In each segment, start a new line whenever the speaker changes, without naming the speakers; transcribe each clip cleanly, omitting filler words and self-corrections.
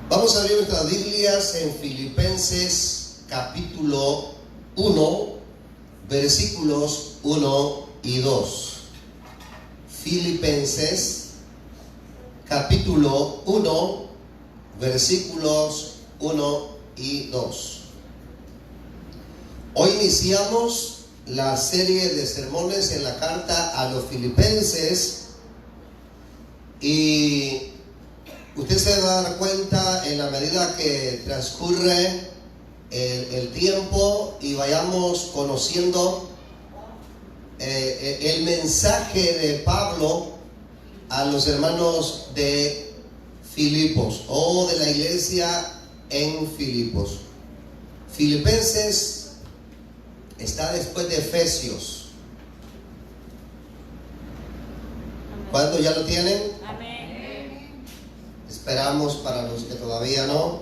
Vamos a abrir nuestras Biblias en Filipenses capítulo 1, versículos 1 y 2. Filipenses capítulo 1, versículos 1 y 2. Hoy iniciamos la serie de sermones en la carta a los Filipenses y usted se va a dar cuenta en la medida que transcurre el tiempo y vayamos conociendo el mensaje de Pablo a los hermanos de Filipos o de la iglesia en Filipos. Filipenses está después de Efesios. ¿Cuántos ya lo tienen?
Amén.
Esperamos para los que todavía no.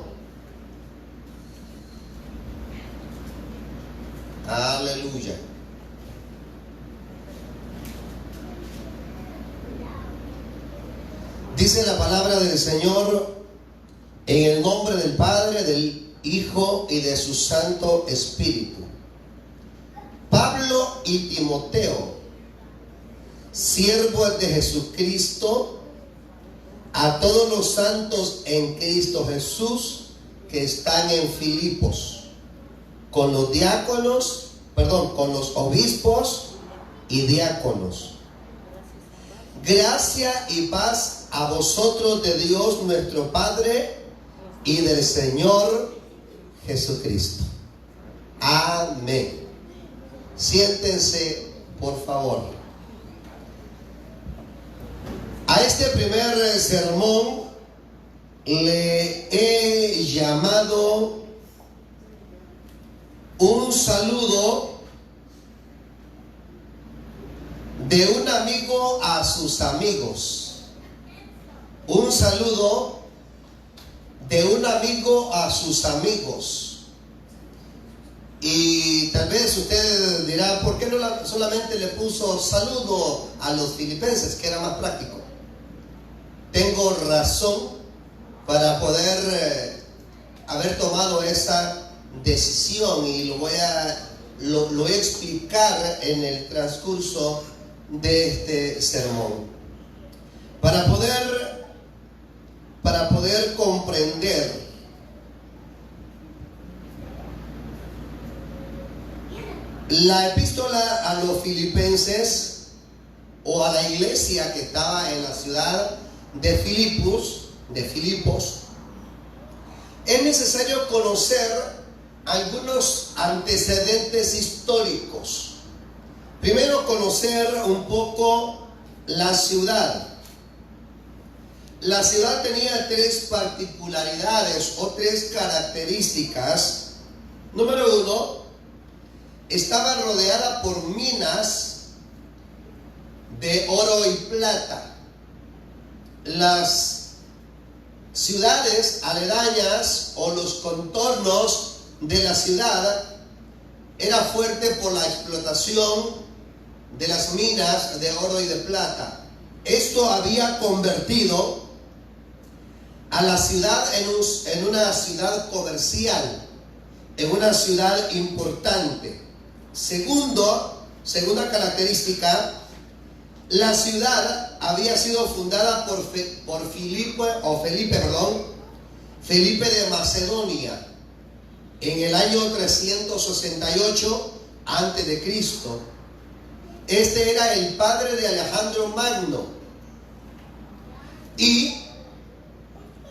Aleluya. Dice la palabra del Señor: en el nombre del Padre, del Hijo y de su Santo Espíritu. Pablo y Timoteo, siervos de Jesucristo, a todos los santos en Cristo Jesús que están en Filipos, con los con los obispos y diáconos. Gracia y paz a vosotros de Dios nuestro Padre y del Señor Jesucristo. Amén. Siéntense, por favor. A este primer sermón le he llamado un saludo de un amigo a sus amigos. Un saludo de un amigo a sus amigos. Y tal vez usted dirá, ¿por qué no solamente le puso saludo a los filipenses, que era más práctico? Tengo razón para poder haber tomado esa decisión y lo voy a explicar en el transcurso de este sermón. Para poder comprender la epístola a los filipenses o a la iglesia que estaba en la ciudad de Filipos, es necesario conocer algunos antecedentes históricos. Primero, conocer un poco la ciudad. La ciudad tenía tres particularidades o tres características. Número uno, estaba rodeada por minas de oro y plata. Las ciudades aledañas o los contornos de la ciudad era fuerte por la explotación de las minas de oro y de plata. Esto había convertido a la ciudad en una ciudad comercial, en una ciudad importante. Segunda característica, la ciudad había sido fundada por Felipe de Macedonia en el año 368 a.C. Este era el padre de Alejandro Magno. Y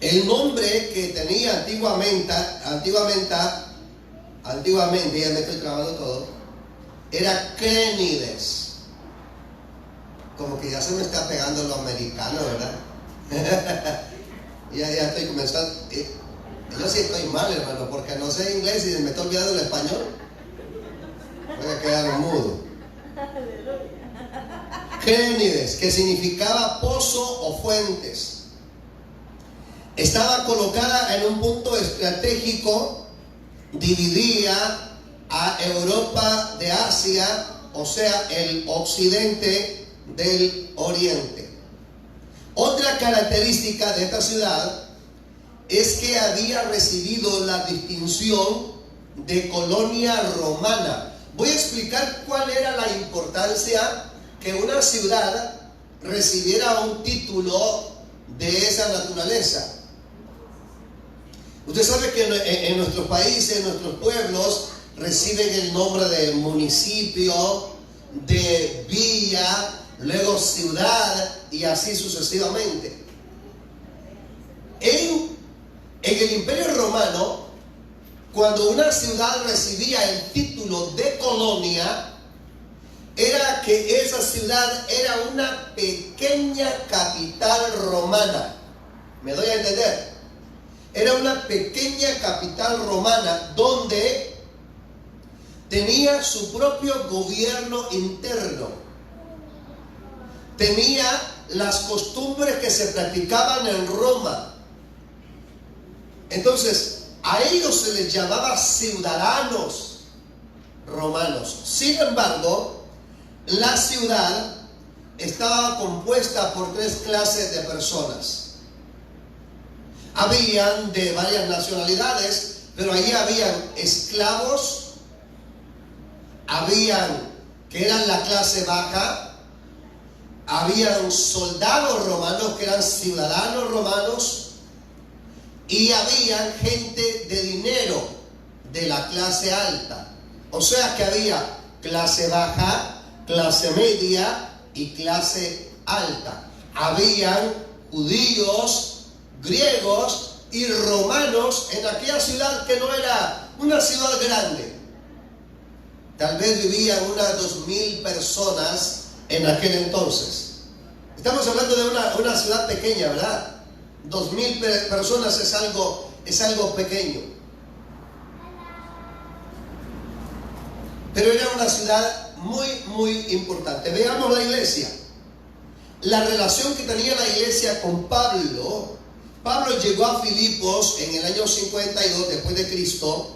el nombre que tenía antiguamente, ya me estoy trabando todo, era Crénides. Como que ya se me está pegando lo americano, ¿verdad? ya estoy comenzando. Yo sí estoy mal, hermano, porque no sé inglés y me estoy olvidando el español. Voy a quedar mudo. Crénides, que significaba pozo o fuentes. Estaba colocada en un punto estratégico, dividía a Europa de Asia, o sea, el occidente del oriente. Otra característica de esta ciudad es que había recibido la distinción de colonia romana. Voy a explicar cuál era la importancia que una ciudad recibiera un título de esa naturaleza. Usted sabe que en nuestros países, en nuestros pueblos, reciben el nombre de municipio, de villa, luego ciudad y así sucesivamente. En el Imperio Romano, cuando una ciudad recibía el título de colonia, era que esa ciudad era una pequeña capital romana. ¿Me doy a entender? Era una pequeña capital romana donde tenía su propio gobierno interno. Tenía las costumbres que se practicaban en Roma. Entonces, a ellos se les llamaba ciudadanos romanos. Sin embargo, la ciudad estaba compuesta por tres clases de personas. Habían de varias nacionalidades, pero allí habían esclavos, habían que eran la clase baja, habían soldados romanos que eran ciudadanos romanos, y habían gente de dinero de la clase alta. O sea que había clase baja, clase media y clase alta. Habían judíos, griegos y romanos en aquella ciudad que no era una ciudad grande. Tal vez vivían unas 2,000 personas en aquel entonces. Estamos hablando de una ciudad pequeña, ¿verdad? 2,000 personas es algo pequeño. Pero era una ciudad muy, muy importante. Veamos la iglesia. La relación que tenía la iglesia con Pablo. Pablo llegó a Filipos en el año 52 después de Cristo,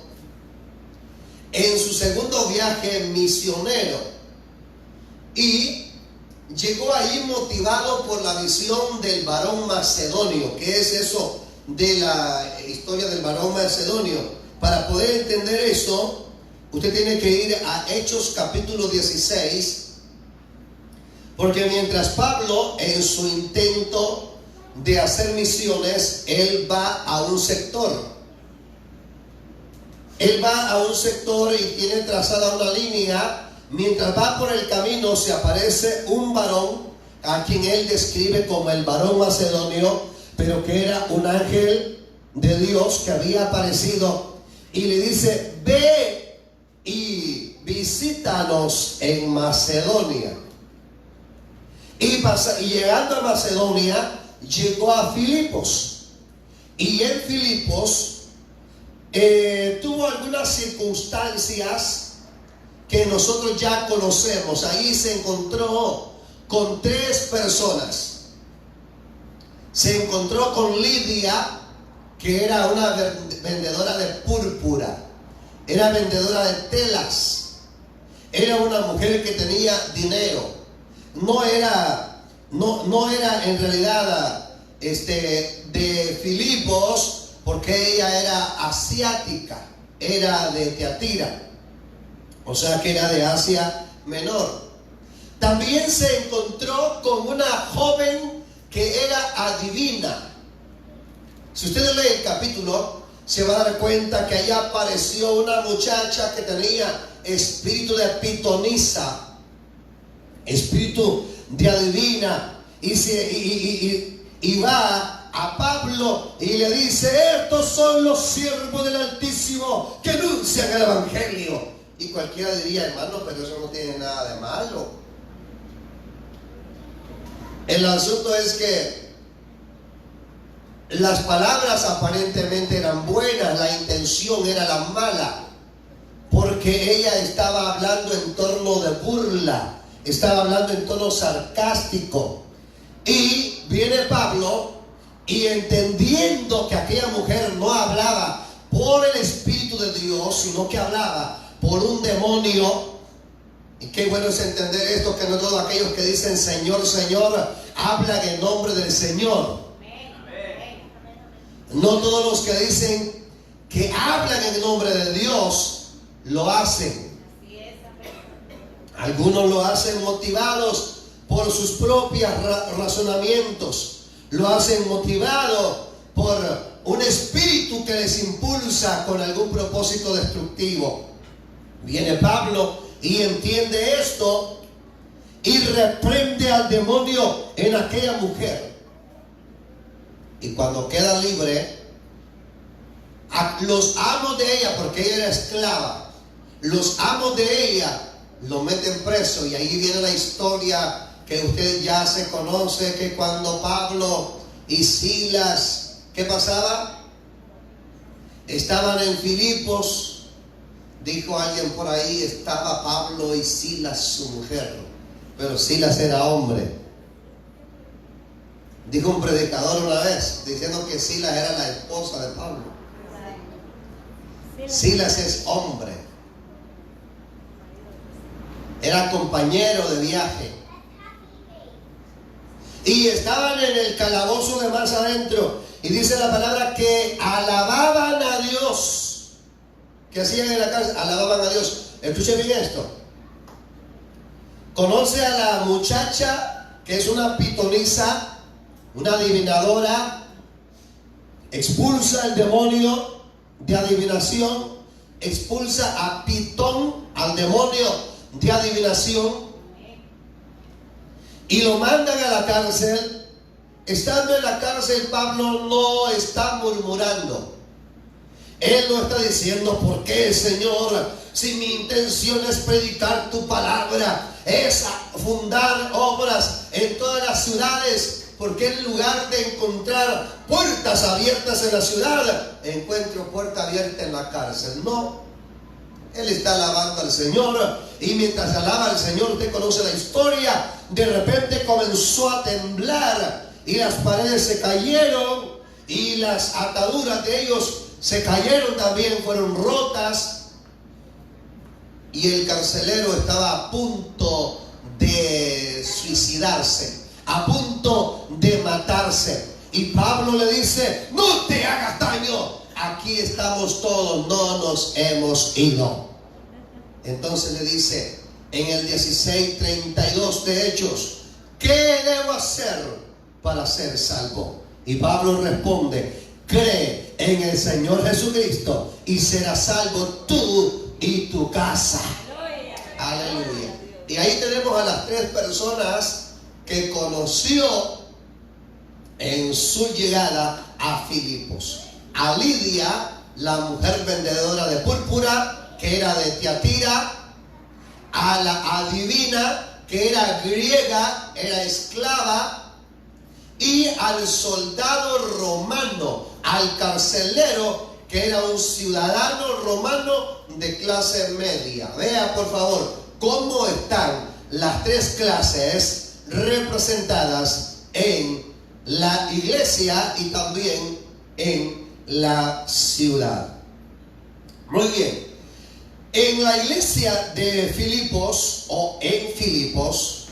en su segundo viaje misionero, y llegó ahí motivado por la visión del varón macedonio. ¿Qué es eso de la historia del varón macedonio? Para poder entender eso, usted tiene que ir a Hechos capítulo 16, porque mientras Pablo en su intento de hacer misiones, él va a un sector. Él va a un sector y tiene trazada una línea. Mientras va por el camino, se aparece un varón a quien él describe como el varón macedonio, pero que era un ángel de Dios que había aparecido, y le dice: ve y visítanos en Macedonia. Y llegando a Macedonia, llegó a Filipos, y en Filipos tuvo algunas circunstancias que nosotros ya conocemos. Ahí se encontró con tres personas. Se encontró con Lidia, que era una vendedora de púrpura, era vendedora de telas, era una mujer que tenía dinero. No era en realidad de Filipos, porque ella era asiática, era de Teatira, o sea que era de Asia Menor. También se encontró con una joven que era adivina. Si usted lee el capítulo, se va a dar cuenta que allá apareció una muchacha que tenía espíritu de pitonisa, espíritu de adivina, y va a Pablo y le dice: estos son los siervos del Altísimo que anuncian el Evangelio. Y cualquiera diría: hermano, pero eso no tiene nada de malo. El asunto es que las palabras aparentemente eran buenas, la intención era la mala, porque ella estaba hablando en tono de burla, estaba hablando en tono sarcástico. Y viene Pablo, y entendiendo que aquella mujer no hablaba por el Espíritu de Dios, sino que hablaba por un demonio. Y qué bueno es entender esto, que no todos aquellos que dicen Señor, Señor, hablan en nombre del Señor. No todos los que dicen que hablan en nombre de Dios lo hacen. Algunos lo hacen motivados por sus propios razonamientos. Lo hacen motivado por un espíritu que les impulsa con algún propósito destructivo. Viene Pablo y entiende esto y reprende al demonio en aquella mujer. Y cuando queda libre, a los amos de ella, porque ella era esclava, los amos de ella lo meten preso. Y ahí viene la historia que usted ya se conoce, que cuando Pablo y Silas, ¿qué pasaba? Estaban en Filipos. Dijo alguien por ahí, estaba Pablo y Silas su mujer, pero Silas era hombre. Dijo un predicador una vez, diciendo que Silas era la esposa de Pablo. Silas es hombre. Era compañero de viaje. Y estaban en el calabozo de más adentro. Y dice la palabra que alababan a Dios. ¿Qué hacían en la cárcel? Alababan a Dios. Escuche bien esto. Conoce a la muchacha que es una pitonisa, una adivinadora. Expulsa el demonio de adivinación. Expulsa a Pitón, al demonio de adivinación, y lo mandan a la cárcel. Estando en la cárcel, Pablo no está murmurando. Él no está diciendo, ¿por qué, Señor? Si mi intención es predicar tu palabra, es fundar obras en todas las ciudades, ¿por qué en lugar de encontrar puertas abiertas en la ciudad, encuentro puerta abierta en la cárcel? No. Él está alabando al Señor, y mientras alaba al Señor, usted conoce la historia, de repente comenzó a temblar y las paredes se cayeron y las ataduras de ellos se cayeron también, fueron rotas, y el carcelero estaba a punto de suicidarse, a punto de matarse, y Pablo le dice, no te hagas daño, aquí estamos todos, no nos hemos ido. Entonces le dice en el 16:32 de Hechos, ¿qué debo hacer para ser salvo? Y Pablo responde, cree en el Señor Jesucristo y serás salvo tú y tu casa. Aleluya. Y ahí tenemos a las tres personas que conoció en su llegada a Filipos. A Lidia, la mujer vendedora de púrpura, que era de Tiatira; a la adivina, que era griega, era esclava; y al soldado romano, al carcelero, que era un ciudadano romano de clase media. Vea por favor cómo están las tres clases representadas en la iglesia y también en la ciudad. Muy bien. En la iglesia de Filipos, o en Filipos,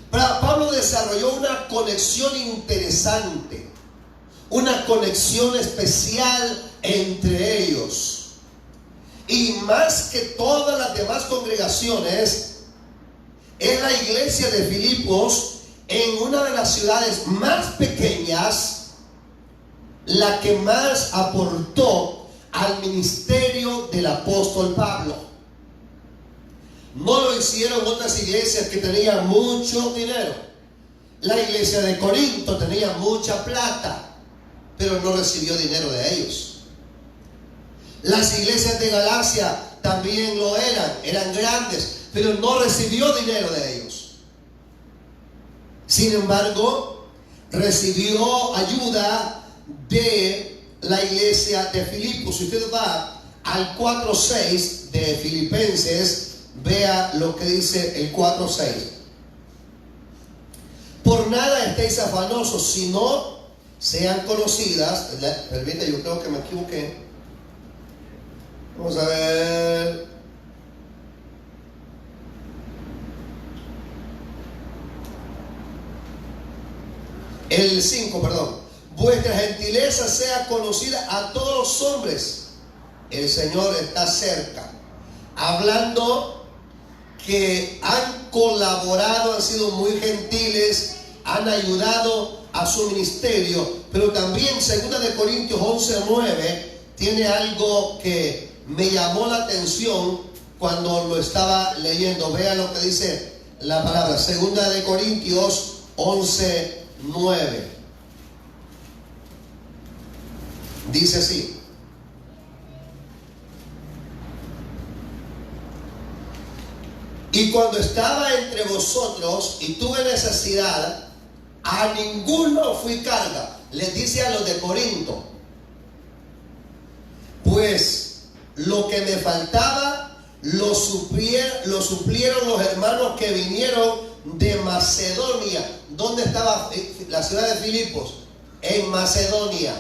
Pablo desarrolló una conexión interesante, una conexión especial entre ellos. Y más que todas las demás congregaciones, en la iglesia de Filipos, en una de las ciudades más pequeñas, la que más aportó al ministerio del apóstol Pablo. No lo hicieron otras iglesias que tenían mucho dinero. La iglesia de Corinto tenía mucha plata, pero no recibió dinero de ellos. Las iglesias de Galacia también lo eran grandes, pero no recibió dinero de ellos. Sin embargo, recibió ayuda de la iglesia de Filipos. Si usted va al 4:6 de Filipenses, vea lo que dice el 4:6. Por nada estéis afanosos, sino sean conocidas. Permítame, yo creo que me equivoqué. Vamos a ver. El 5, perdón. vuestra gentileza sea conocida a todos los hombres. El Señor está cerca. Hablando que han colaborado, han sido muy gentiles, han ayudado a su ministerio. Pero también 2 Corintios 11:9 tiene algo que me llamó la atención cuando lo estaba leyendo. Vean lo que dice la palabra. 2 Corintios 11:9. Dice así: y cuando estaba entre vosotros y tuve necesidad, a ninguno fui carga. Les dice a los de Corinto: pues lo que me faltaba lo suplieron los hermanos que vinieron de Macedonia. ¿Dónde estaba la ciudad de Filipos? En Macedonia.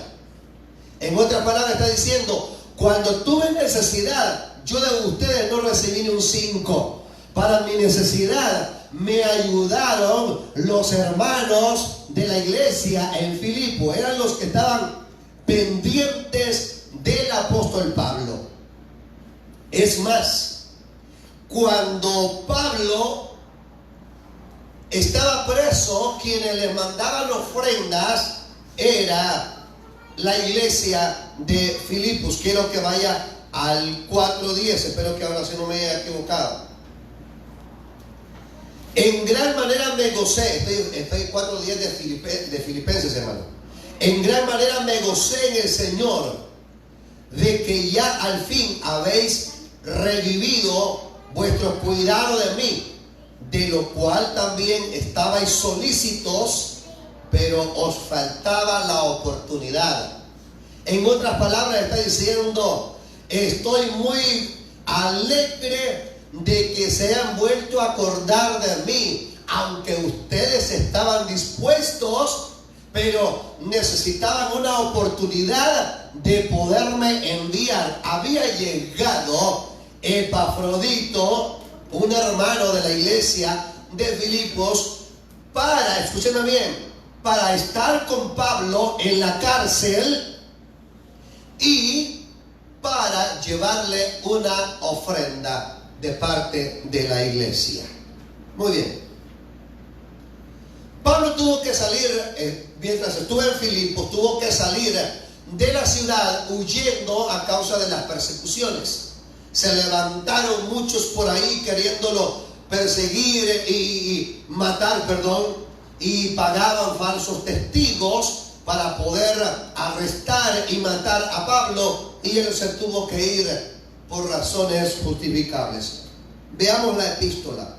En otras palabras está diciendo: cuando tuve necesidad, yo de ustedes no recibí ni un 5. Para mi necesidad me ayudaron los hermanos de la iglesia en Filipo. Eran los que estaban pendientes del apóstol Pablo. Es más, cuando Pablo estaba preso, quienes le mandaban ofrendas era la iglesia de Filipos. Quiero que vaya al 4:10. Espero que ahora sí no me haya equivocado. En gran manera me gocé. Estoy 4:10 de Filipenses, hermano. En gran manera me gocé en el Señor de que ya al fin habéis revivido vuestro cuidado de mí, de lo cual también estabais solícitos, pero os faltaba la oportunidad. En otras palabras está diciendo: estoy muy alegre de que se han vuelto a acordar de mí, aunque ustedes estaban dispuestos, pero necesitaban una oportunidad de poderme enviar. Había llegado Epafrodito, un hermano de la iglesia de Filipos, para, escúchenme bien, para estar con Pablo en la cárcel y para llevarle una ofrenda de parte de la iglesia. Muy bien. Pablo tuvo que salir, mientras estuvo en Filipos, tuvo que salir de la ciudad huyendo a causa de las persecuciones. Se levantaron muchos por ahí queriéndolo perseguir y matar, y pagaban falsos testigos para poder arrestar y matar a Pablo, y él se tuvo que ir por razones justificables. Veamos la epístola.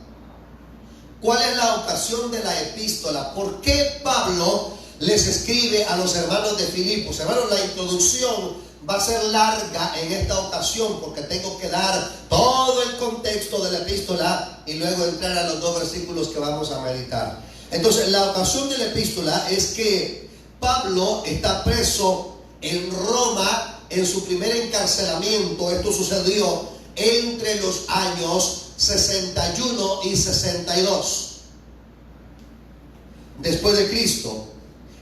¿Cuál es la ocasión de la epístola? ¿Por qué Pablo les escribe a los hermanos de Filipos? Hermanos, la introducción va a ser larga en esta ocasión porque tengo que dar todo el contexto de la epístola y luego entrar a los 2 versículos que vamos a meditar. Entonces, la ocasión de la epístola es que Pablo está preso en Roma en su primer encarcelamiento. Esto sucedió entre los años 61 y 62 después de Cristo,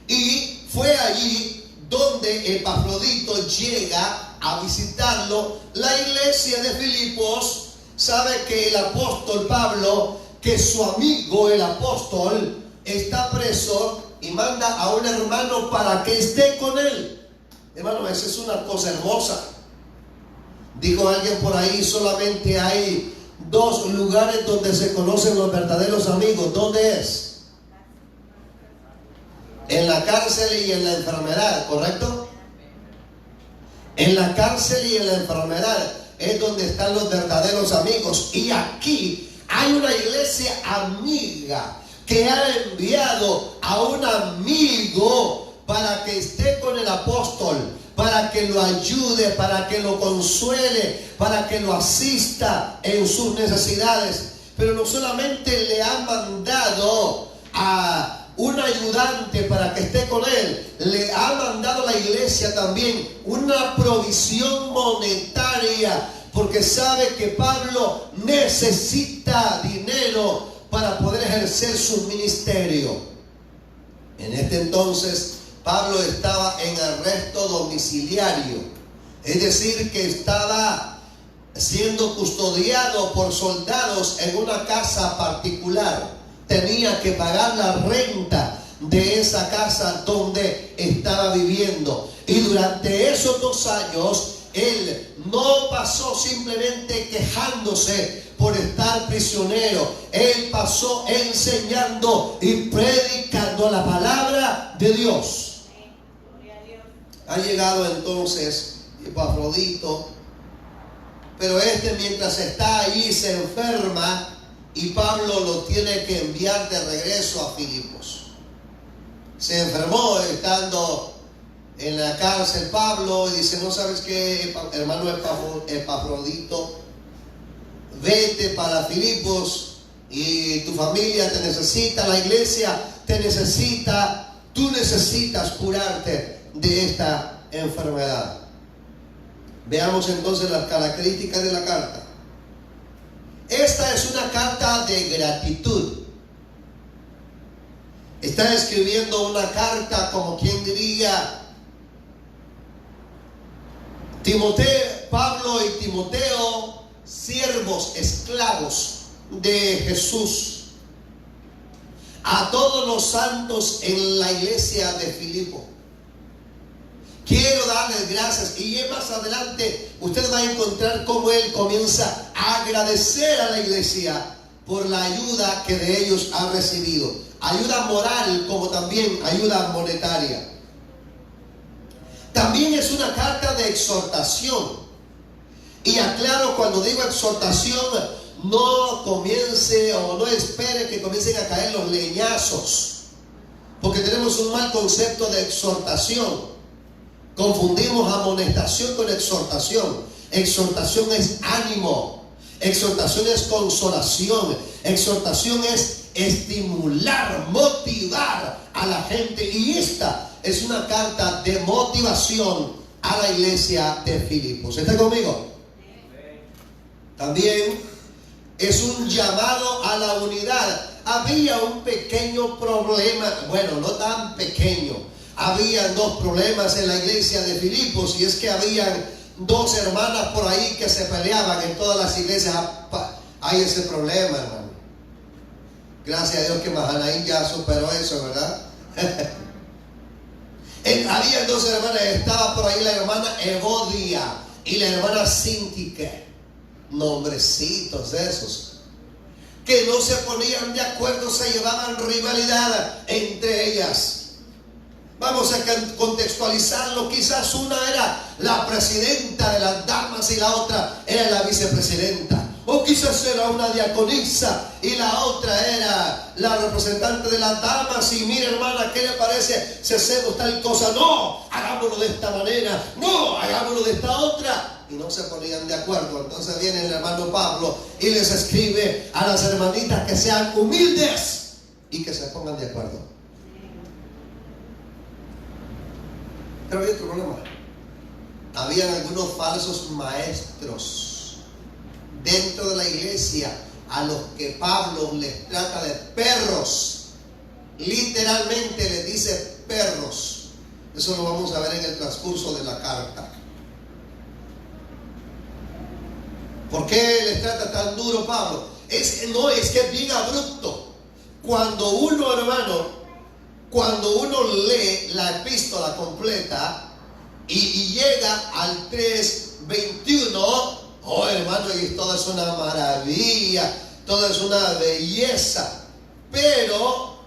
y fue allí donde Epafrodito llega a visitarlo. La iglesia de Filipos sabe que el apóstol Pablo, que su amigo el apóstol está preso, y manda a un hermano para que esté con él. Hermano, esa es una cosa hermosa. Dijo alguien por ahí: solamente hay 2 lugares donde se conocen los verdaderos amigos. ¿Dónde es? En la cárcel y en la enfermedad, ¿correcto? En la cárcel y en la enfermedad es donde están los verdaderos amigos. Y aquí hay una iglesia amiga que ha enviado a un amigo para que esté con el apóstol, para que lo ayude, para que lo consuele, para que lo asista en sus necesidades. Pero no solamente le ha mandado a un ayudante para que esté con él, le ha mandado a la iglesia también una provisión monetaria, porque sabe que Pablo necesita dinero para poder ejercer su ministerio. En este entonces Pablo estaba en arresto domiciliario, es decir, que estaba siendo custodiado por soldados en una casa particular. Tenía que pagar la renta de esa casa donde estaba viviendo. Y durante esos 2 años, él no pasó simplemente quejándose por estar prisionero. Él pasó enseñando y predicando la palabra de Dios. Ha llegado entonces Epafrodito, pero mientras está allí se enferma y Pablo lo tiene que enviar de regreso a Filipos. Se enfermó estando en la cárcel Pablo y dice: no sabes qué, hermano Epafrodito, vete para Filipos y tu familia te necesita, la iglesia te necesita, tú necesitas curarte de esta enfermedad. Veamos entonces las características de la carta. Esta es una carta de gratitud. Está escribiendo una carta, como quien diría, Pablo y Timoteo, siervos, esclavos de Jesús, a todos los santos en la iglesia de Filipo. Quiero darles gracias. Y más adelante usted va a encontrar cómo él comienza a agradecer a la iglesia por la ayuda que de ellos ha recibido. Ayuda moral como también ayuda monetaria. También es una carta de exhortación. Y aclaro, cuando digo exhortación, no comience o no espere que comiencen a caer los leñazos, porque tenemos un mal concepto de exhortación. Confundimos amonestación con exhortación. Exhortación es ánimo, exhortación es consolación, exhortación es estimular, motivar a la gente. Y esta es una carta de motivación a la iglesia de Filipos. ¿Está conmigo? También es un llamado a la unidad. Había un pequeño problema, bueno, no tan pequeño. Había 2 problemas en la iglesia de Filipos, y es que habían 2 hermanas por ahí que se peleaban. En todas las iglesias hay ese problema, hermano. Gracias a Dios que Mahanaí ya superó eso, ¿verdad? Había 2 hermanas. Estaba por ahí la hermana Evodia y la hermana Sintique. Nombrecitos esos, que no se ponían de acuerdo, se llevaban rivalidad entre ellas. Vamos a contextualizarlo. Quizás una era la presidenta de las damas y la otra era la vicepresidenta. O quizás era una diaconisa y la otra era la representante de las damas. Y mire, hermana, ¿qué le parece si hacemos tal cosa? No, hagámoslo de esta manera. No, hagámoslo de esta otra. Y no se ponían de acuerdo. Entonces viene el hermano Pablo y les escribe a las hermanitas que sean humildes y que se pongan de acuerdo. Pero había otro problema. Habían algunos falsos maestros dentro de la iglesia a los que Pablo les trata de perros. Literalmente les dice perros. Eso lo vamos a ver en el transcurso de la carta. ¿Por qué les trata tan duro Pablo? Es que es bien abrupto. Cuando uno, hermano, cuando uno lee la epístola completa y llega al 3:21, oh, hermano, y todo es una maravilla, todo es una belleza. Pero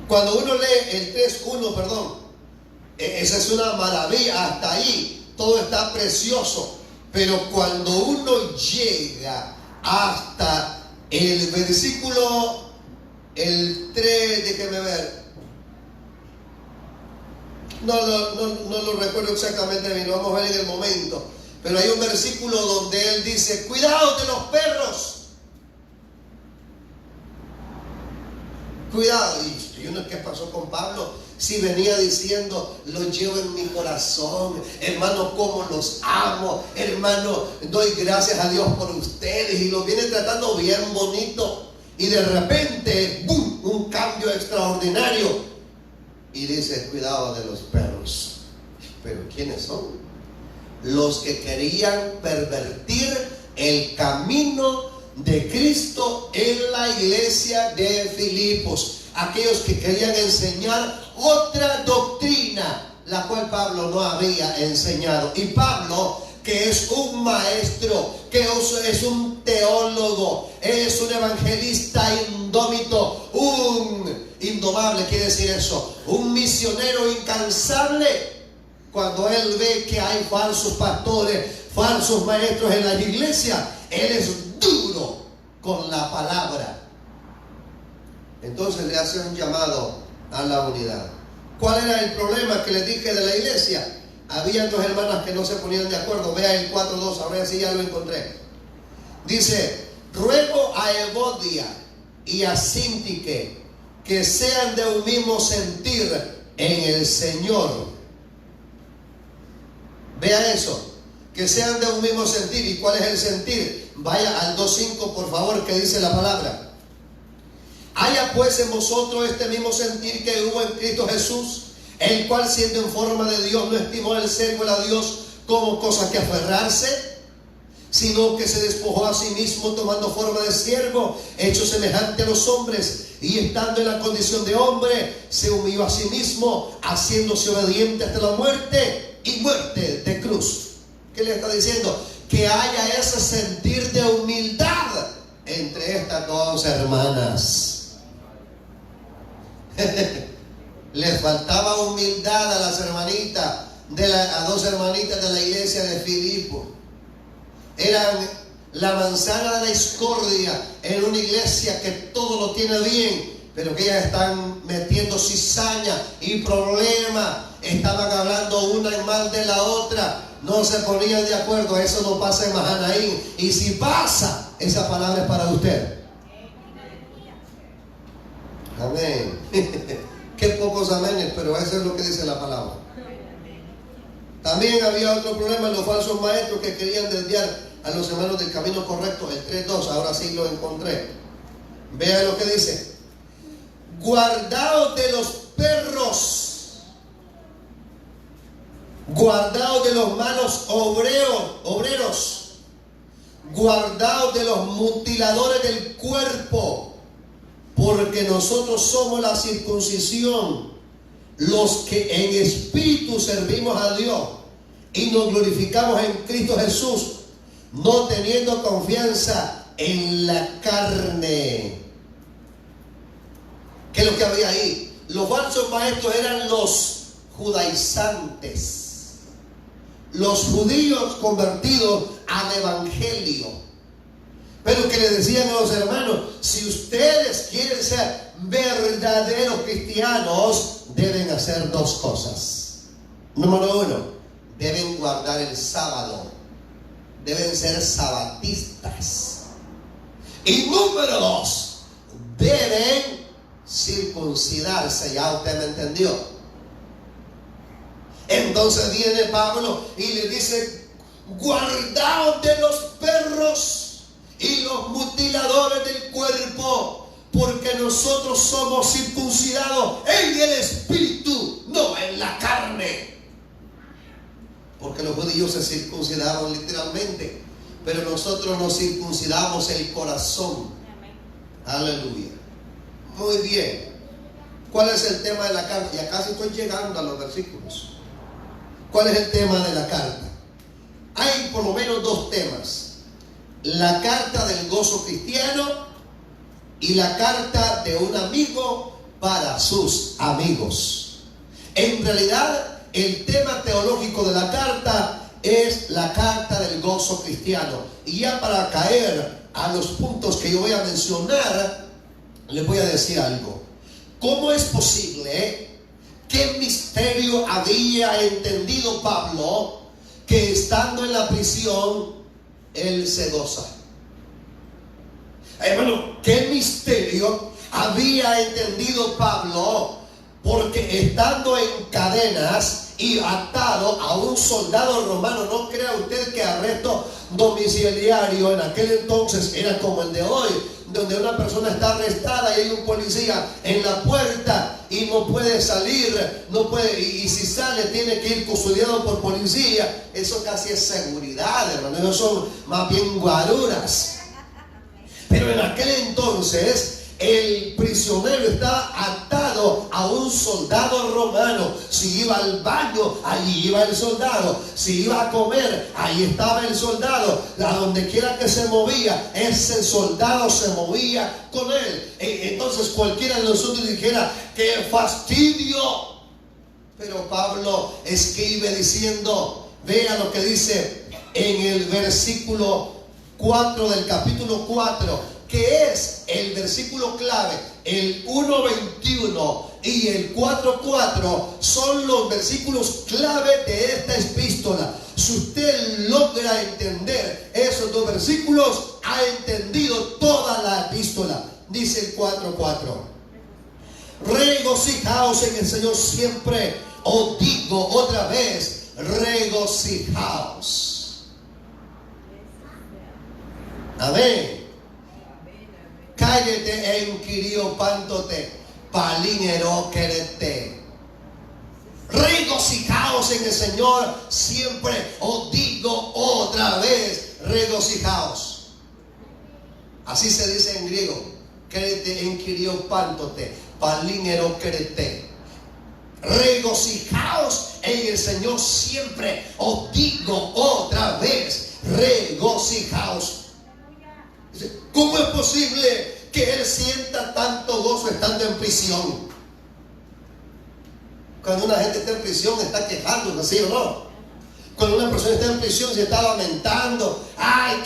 cuando uno lee el 3:1, perdón, esa es una maravilla, hasta ahí todo está precioso. Pero cuando uno llega hasta el versículo, el 3, déjeme ver, no lo recuerdo exactamente, lo vamos a ver en el momento, pero hay un versículo donde él dice: cuidado de los perros. Cuidado. Y uno, ¿qué pasó con Pablo? Si venía diciendo: los llevo en mi corazón, hermano, cómo los amo, hermano, doy gracias a Dios por ustedes, y los viene tratando bien bonito. Y de repente, ¡bum!, un cambio extraordinario. Y dice, cuidado de los perros. ¿Pero quiénes son? Los que querían pervertir el camino de Cristo en la iglesia de Filipos. Aquellos que querían enseñar otra doctrina, la cual Pablo no había enseñado. Y Pablo, que es un maestro, que es un teólogo, es un evangelista indómito, un indomable, quiere decir eso, un misionero incansable. Cuando él ve que hay falsos pastores, falsos maestros en la iglesia, él es duro con la palabra. Entonces le hace un llamado a la unidad. ¿Cuál era el problema que les dije de la iglesia? Había dos hermanas que no se ponían de acuerdo. Vea el 4:2, ahora sí ya lo encontré. Dice, ruego a Evodia y a Síntique que sean de un mismo sentir en el Señor. Vea eso, que sean de un mismo sentir. ¿Y cuál es el sentir? Vaya al 2:5 por favor, que dice la palabra. Haya pues en vosotros este mismo sentir que hubo en Cristo Jesús, el cual siendo en forma de Dios no estimó el ser igual a Dios como cosa que aferrarse, sino que se despojó a sí mismo tomando forma de siervo, hecho semejante a los hombres, y estando en la condición de hombre, se humilló a sí mismo, haciéndose obediente hasta la muerte y muerte de cruz. ¿Qué le está diciendo? Que haya ese sentir de humildad entre estas dos hermanas. Les faltaba humildad a las hermanitas, a dos hermanitas de la iglesia de Filipo. Eran la manzana de la discordia en una iglesia que todo lo tiene bien, pero que ellas están metiendo cizaña y problemas. Estaban hablando una en mal de la otra, no se ponían de acuerdo. Eso no pasa en Mahanaim, y si pasa, esa palabra es para usted. Amén. Qué pocos amenes, pero eso es lo que dice la palabra. También había otro problema en los falsos maestros que querían desviar a los hermanos del camino correcto. El 3:2, ahora sí lo encontré. Vean lo que dice: guardaos de los perros, guardaos de los malos obreros, guardaos de los mutiladores del cuerpo, porque nosotros somos la circuncisión, los que en espíritu servimos a Dios y nos glorificamos en Cristo Jesús, no teniendo confianza en la carne. ¿Qué es lo que había ahí? Los falsos maestros eran los judaizantes, los judíos convertidos al evangelio. Pero que le decían a los hermanos: si ustedes quieren ser verdaderos cristianos, deben hacer dos cosas. Número 1, deben guardar el sábado, deben ser sabatistas. Y número 2, deben circuncidarse. Ya usted me entendió. Entonces viene Pablo y le dice: guardaos de los perros y los mutiladores del cuerpo, porque nosotros somos circuncidados en el espíritu, no en la carne. Porque los judíos se circuncidaron literalmente, pero nosotros nos circuncidamos el corazón. Aleluya. Muy bien. ¿Cuál es el tema de la carta? Ya casi estoy llegando a los versículos. ¿Cuál es el tema de la carta? Hay por lo menos dos temas: la carta del gozo cristiano y la carta de un amigo para sus amigos. En realidad, el tema teológico de la carta es la carta del gozo cristiano. Y ya para caer a los puntos que yo voy a mencionar, les voy a decir algo. ¿Cómo es posible? ¿Qué misterio había entendido Pablo que estando en la prisión él se goza? Hermano, ¿qué misterio había entendido Pablo? Porque estando en cadenas y atado a un soldado romano, no crea usted que arresto domiciliario en aquel entonces era como el de hoy, donde una persona está arrestada y hay un policía en la puerta y no puede salir, no puede, y si sale tiene que ir custodiado por policía. Eso casi es seguridad, hermano. Eso son más bien guaruras. Pero en aquel entonces el prisionero estaba atado a un soldado romano. Si iba al baño, allí iba el soldado. Si iba a comer, ahí estaba el soldado. A donde quiera que se movía, ese soldado se movía con él. Entonces cualquiera de nosotros dijera: ¡qué fastidio! Pero Pablo escribe diciendo, vea lo que dice en el versículo 4 del capítulo 4, que es el versículo clave. El 1:21 y el 4:4 son los versículos clave de esta epístola. Si usted logra entender esos dos versículos, ha entendido toda la epístola. Dice el 4:4: regocijaos en el Señor siempre. Os digo otra vez, regocijaos. Amén. Cállate en Kirio Pántote, Palínero Querete. Regocijaos en el Señor siempre. Os digo otra vez, regocijaos. Así se dice en griego. Querete en Kirio Pántote, Palínero Querete. Regocijaos en el Señor siempre. Os digo otra vez, regocijaos. ¿Cómo es posible que él sienta tanto gozo estando en prisión? Cuando una gente está en prisión está quejando, ¿sí o no? Cuando una persona está en prisión se está lamentando. Ay,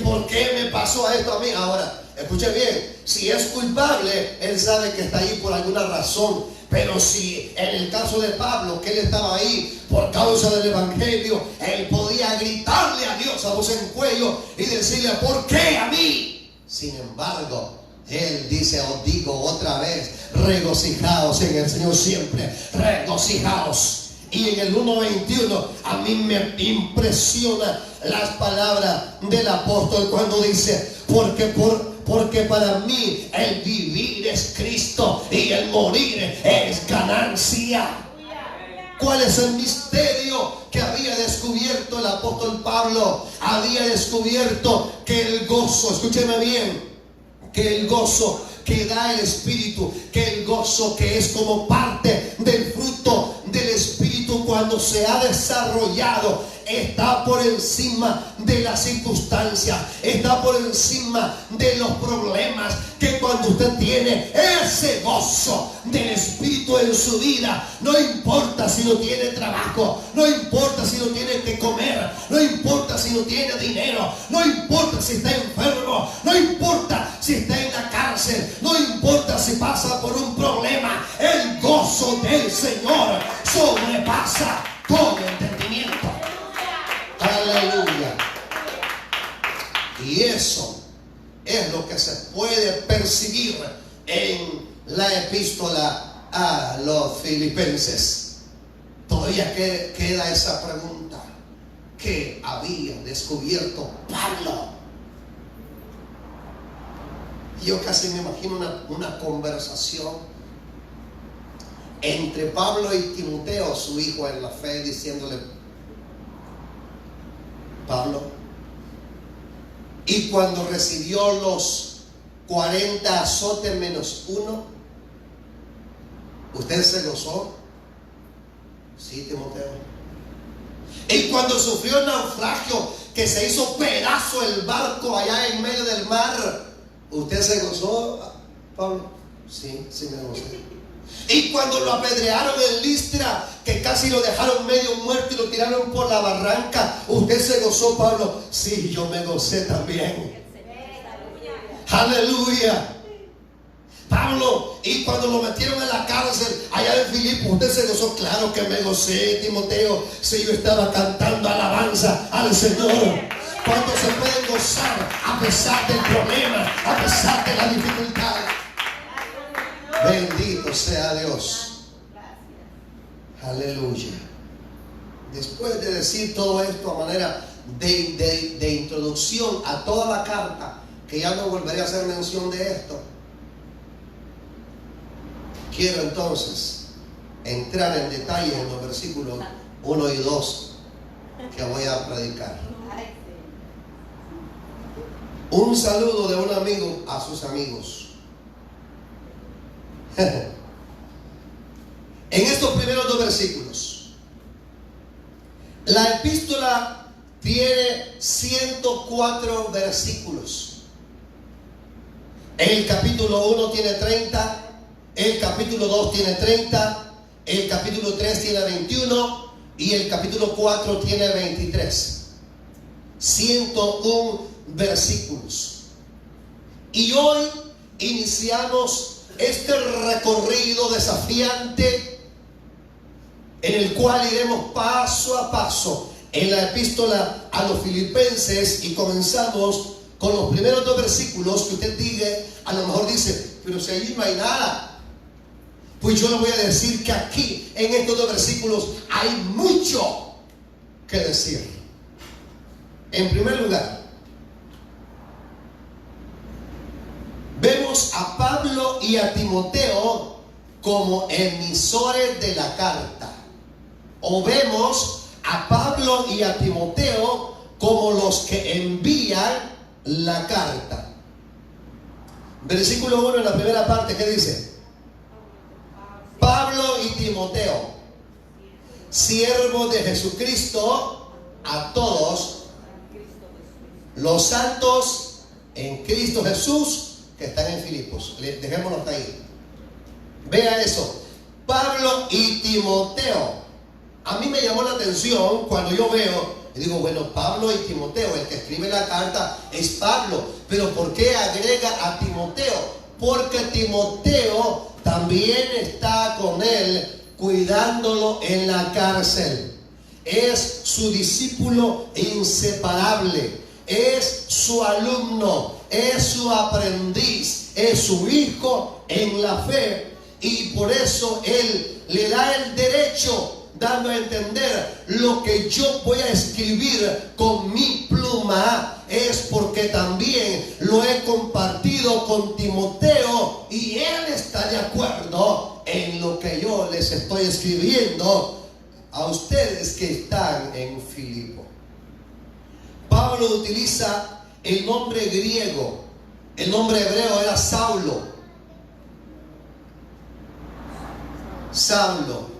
¿por qué me pasó esto a mí? Ahora, escuche bien, si es culpable, él sabe que está ahí por alguna razón. Pero si en el caso de Pablo, que él estaba ahí por causa del evangelio, él podía gritarle a Dios a voz en cuello y decirle: ¿por qué a mí? Sin embargo, él dice: os digo otra vez, regocijaos en el Señor siempre, regocijaos. Y en el 1:21 a mí me impresiona las palabras del apóstol cuando dice: porque para mí el vivir es Cristo y el morir es ganancia. ¿Cuál es el misterio que había descubierto el apóstol Pablo? Había descubierto que el gozo, escúcheme bien, que el gozo que da el Espíritu, que el gozo que es como parte del fruto del Espíritu cuando se ha desarrollado, está por encima de las circunstancias, está por encima de los problemas. Que cuando usted tiene ese gozo del Espíritu en su vida, no importa si no tiene trabajo, no importa si no tiene que comer, no importa si no tiene dinero, no importa si está enfermo, no importa si está en la cárcel, no importa si pasa por un problema, el gozo del Señor sobrepasa todo entendimiento. Aleluya. Y eso es lo que se puede percibir en la epístola a los Filipenses. Todavía queda esa pregunta: ¿qué había descubierto Pablo? Yo casi me imagino una conversación entre Pablo y Timoteo, su hijo en la fe, diciéndole: Pablo, y cuando recibió los 40 azotes menos uno, ¿usted se gozó? Sí, Timoteo. Y cuando sufrió el naufragio, que se hizo pedazo el barco allá en medio del mar, ¿usted se gozó, Pablo? Sí, sí me gocé. Y cuando lo apedrearon en Listra, que casi lo dejaron medio muerto y lo tiraron por la barranca, ¿usted se gozó, Pablo? Sí, yo me gocé también. Aleluya. Pablo, y cuando lo metieron en la cárcel allá en Filipo, ¿usted se gozó? Claro que me gocé, Timoteo. Si yo estaba cantando alabanza al Señor. ¿Cuánto se pueden gozar a pesar del problema, a pesar de la dificultad? Bendito sea Dios. Aleluya. Después de decir todo esto a manera de introducción a toda la carta, que ya no volveré a hacer mención de esto. Quiero entonces entrar en detalle en los versículos 1 y 2 que voy a predicar. Un saludo de un amigo a sus amigos. En estos primeros 2 versículos, la epístola tiene 104 versículos. El capítulo 1 tiene 30, el capítulo 2 tiene 30, el capítulo 3 tiene 21 y el capítulo 4 tiene 23. 101 versículos. Y hoy iniciamos este recorrido desafiante en el cual iremos paso a paso en la epístola a los Filipenses, y comenzamos con los primeros 2 versículos que usted diga, a lo mejor dice, pero si allí no hay nada. Pues yo le voy a decir que aquí en estos 2 versículos hay mucho que decir. En primer lugar, vemos a Pablo y a Timoteo como emisores de la carta. O vemos a Pablo y a Timoteo como los que envían la carta. Versículo 1 en la primera parte, ¿qué dice? Pablo y Timoteo, siervos de Jesucristo, a todos los santos en Cristo Jesús que están en Filipos. Dejémonos ahí. Vea eso. Pablo y Timoteo. A mí me llamó la atención cuando yo veo y digo, bueno, Pablo y Timoteo, el que escribe la carta es Pablo, pero ¿por qué agrega a Timoteo? Porque Timoteo también está con él, cuidándolo en la cárcel. Es su discípulo inseparable, es su alumno, es su aprendiz, es su hijo en la fe, y por eso él le da el derecho, dando a entender lo que yo voy a escribir con mi pluma es porque también lo he compartido con Timoteo y él está de acuerdo en lo que yo les estoy escribiendo a ustedes que están en Filipo. Pablo utiliza el nombre griego, el nombre hebreo era Saulo. Saulo,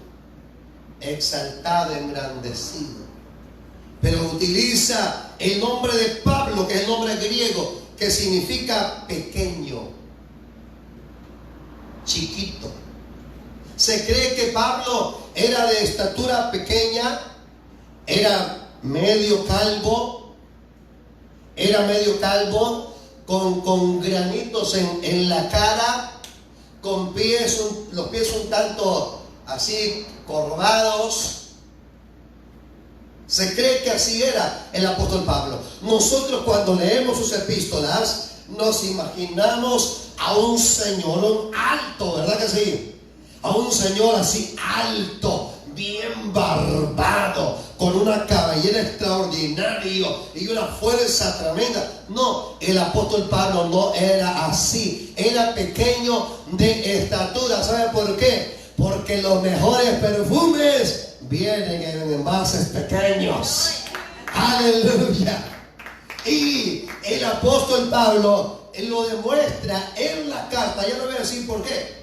exaltado, engrandecido. Pero utiliza el nombre de Pablo, que es el nombre griego, que significa pequeño, chiquito. Se cree que Pablo era de estatura pequeña, era medio calvo, con granitos en la cara, con los pies un tanto así corvados. Se cree que así era el apóstol Pablo. Nosotros cuando leemos sus epístolas nos imaginamos a un señor alto, ¿verdad que sí? A un señor así alto, bien barbado, con una cabellera extraordinaria y una fuerza tremenda. No, el apóstol Pablo no era así. Era pequeño de estatura. ¿Sabe por qué? Porque los mejores perfumes vienen en envases pequeños. Aleluya. Y el apóstol Pablo lo demuestra en la carta. Ya no voy a decir por qué.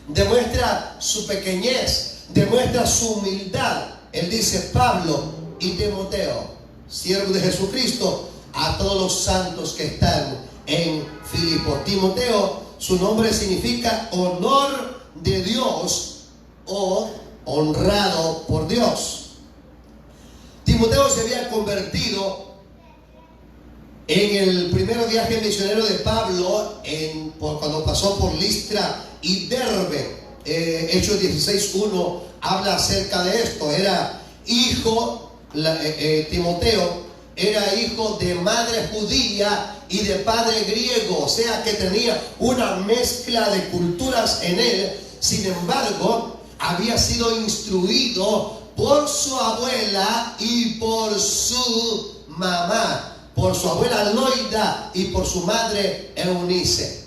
Demuestra su pequeñez, demuestra su humildad. Él dice: Pablo y Timoteo, siervos de Jesucristo, a todos los santos que están en Filipo. Timoteo, su nombre significa honor de Dios o honrado por Dios. Timoteo se había convertido en el primer viaje misionero de Pablo cuando pasó por Listra y Derbe. Hechos 16:1 habla acerca de esto. Era hijo, Timoteo era hijo de madre judía y de padre griego, o sea que tenía una mezcla de culturas en él. Sin embargo, había sido instruido por su abuela y por su mamá. por su abuela Loida y por su madre Eunice.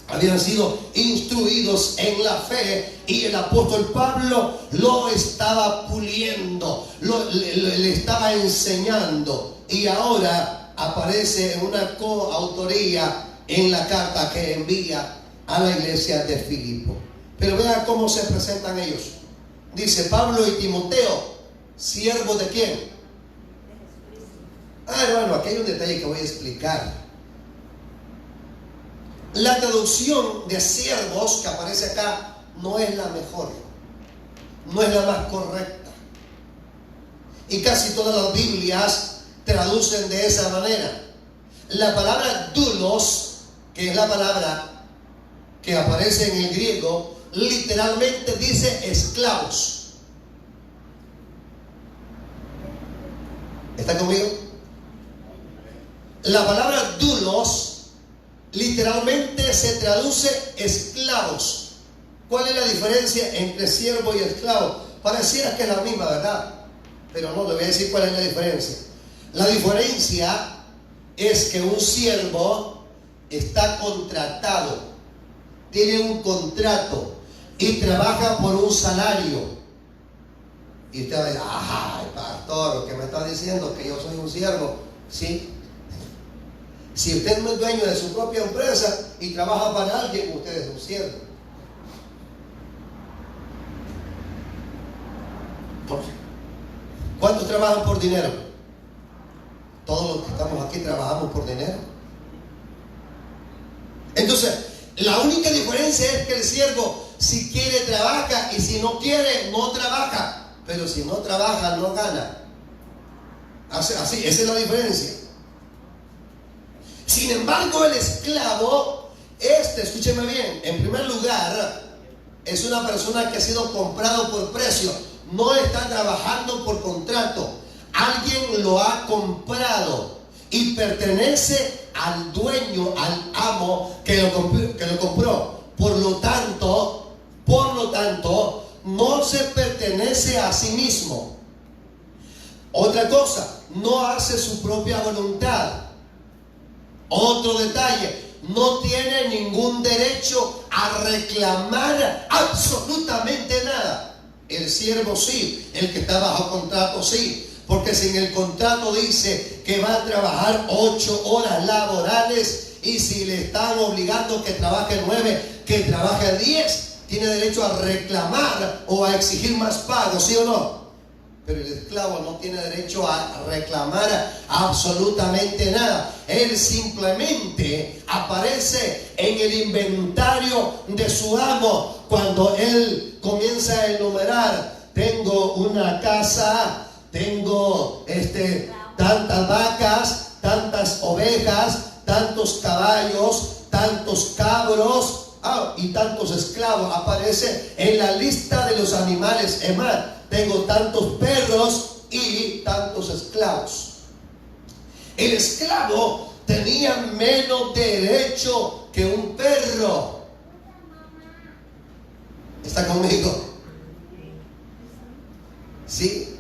Habían sido instruidos en la fe y el apóstol Pablo lo estaba puliendo, le estaba enseñando, y ahora aparece en una coautoría en la carta que envía a la iglesia de Filipo. Pero vea cómo se presentan ellos. Dice: Pablo y Timoteo, ¿siervos de quién? Hermano, aquí hay un detalle que voy a explicar. La traducción de siervos que aparece acá no es la mejor, no es la más correcta, y casi todas las Biblias traducen de esa manera. La palabra doulos, que es la palabra que aparece en el griego, literalmente dice esclavos. ¿Está conmigo? La palabra doulos literalmente se traduce esclavos. ¿Cuál es la diferencia entre siervo y esclavo? Pareciera que es la misma, ¿verdad? Pero no, le voy a decir cuál es la diferencia. La diferencia es que un siervo está contratado, tiene un contrato y trabaja por un salario. Y usted va a decir: ¡ay, pastor, lo que me está diciendo que yo soy un siervo! Sí. Si usted no es dueño de su propia empresa y trabaja para alguien, usted es un siervo. ¿Cuántos trabajan por dinero? Todos los que estamos aquí trabajamos por dinero. Entonces, la única diferencia es que el siervo, si quiere, trabaja, y si no quiere, no trabaja. Pero si no trabaja, no gana. Así, esa es la diferencia. Sin embargo, el esclavo, escúcheme bien, en primer lugar, es una persona que ha sido comprado por precio. No está trabajando por contrato. Alguien lo ha comprado y pertenece al dueño, al amo que lo compró. Por lo tanto, no se pertenece a sí mismo. Otra cosa, no hace su propia voluntad. Otro detalle, no tiene ningún derecho a reclamar absolutamente nada. El siervo sí, el que está bajo contrato sí, porque si en el contrato dice que va a trabajar 8 horas laborales, y si le están obligando que trabaje 9, que trabaje 10, tiene derecho a reclamar o a exigir más pago, ¿sí o no? Pero el esclavo no tiene derecho a reclamar absolutamente nada. Él simplemente aparece en el inventario de su amo cuando él comienza a enumerar: tengo una casa, tengo tantas vacas, tantas ovejas, tantos caballos, tantos cabros y tantos esclavos. Aparece en la lista de los animales. Es más, tengo tantos perros y tantos esclavos. El esclavo tenía menos derecho que un perro. ¿Está conmigo? ¿Sí?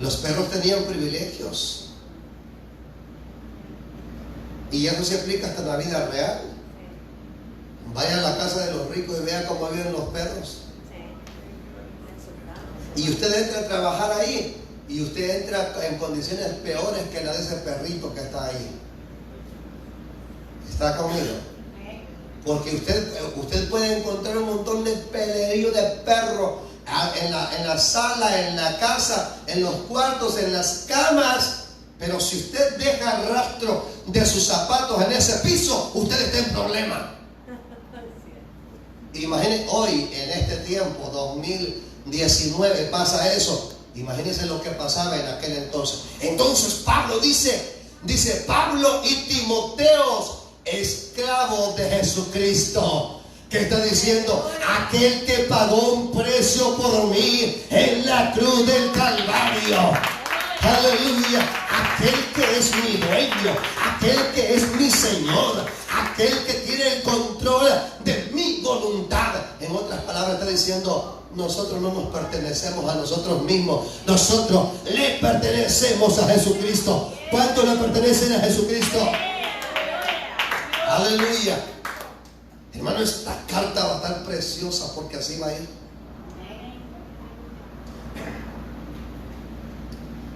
Los perros tenían privilegios. Y eso se aplica hasta en la vida real. Vaya a la casa de los ricos y vea cómo viven los perros. Y usted entra a trabajar ahí y usted entra en condiciones peores que la de ese perrito que está ahí. ¿Está conmigo? Porque usted puede encontrar un montón de pelerío de perros en la sala, en la casa, en los cuartos, en las camas. Pero si usted deja el rastro de sus zapatos en ese piso, usted está en problema. Imagínense hoy, en este tiempo, 2019, pasa eso. Imagínense lo que pasaba en aquel entonces. Entonces Pablo dice Pablo y Timoteo, esclavos de Jesucristo. ¿Qué está diciendo? Aquel que pagó un precio por mí en la cruz del Calvario. Aleluya. Aquel que es mi dueño, aquel que es mi Señor, aquel que tiene el control de mi voluntad. En otras palabras, está está diciendo: nosotros no nos pertenecemos a nosotros mismos, nosotros le pertenecemos a Jesucristo. ¿Cuántos le pertenecen a Jesucristo? Aleluya. Hermano, esta carta va a estar preciosa porque así va a ir.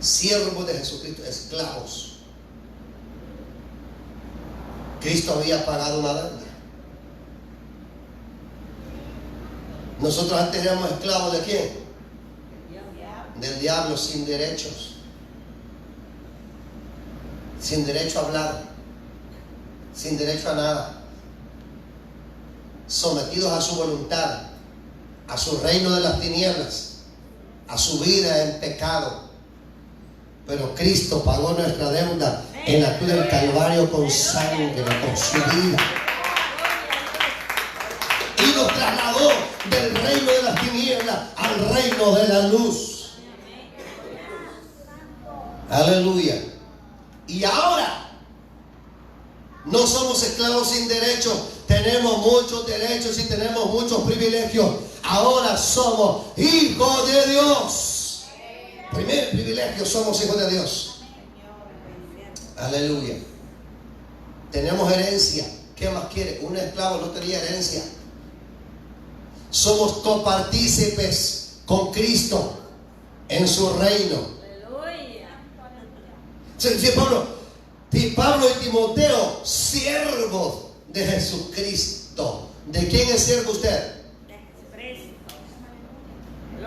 Siervos de Jesucristo, esclavos. Cristo había pagado una deuda. Nosotros antes éramos esclavos ¿de quién? Del diablo, sin derechos. Sin derecho a hablar. Sin derecho a nada. Sometidos a su voluntad, a su reino de las tinieblas, a su vida en pecado. Pero Cristo pagó nuestra deuda en la cruz del Calvario con sangre, con su vida. Y nos trasladó del reino de las tinieblas al reino de la luz. Aleluya. Y ahora no somos esclavos sin derechos. Tenemos muchos derechos y tenemos muchos privilegios. Ahora somos hijos de Dios. Primer privilegio, somos hijos de Dios. Aleluya. Tenemos herencia. ¿Qué más quiere? Un esclavo no tenía herencia. Somos copartícipes con Cristo en su reino. Sí, Pablo y Timoteo, siervos de Jesucristo. ¿De quién es siervo usted?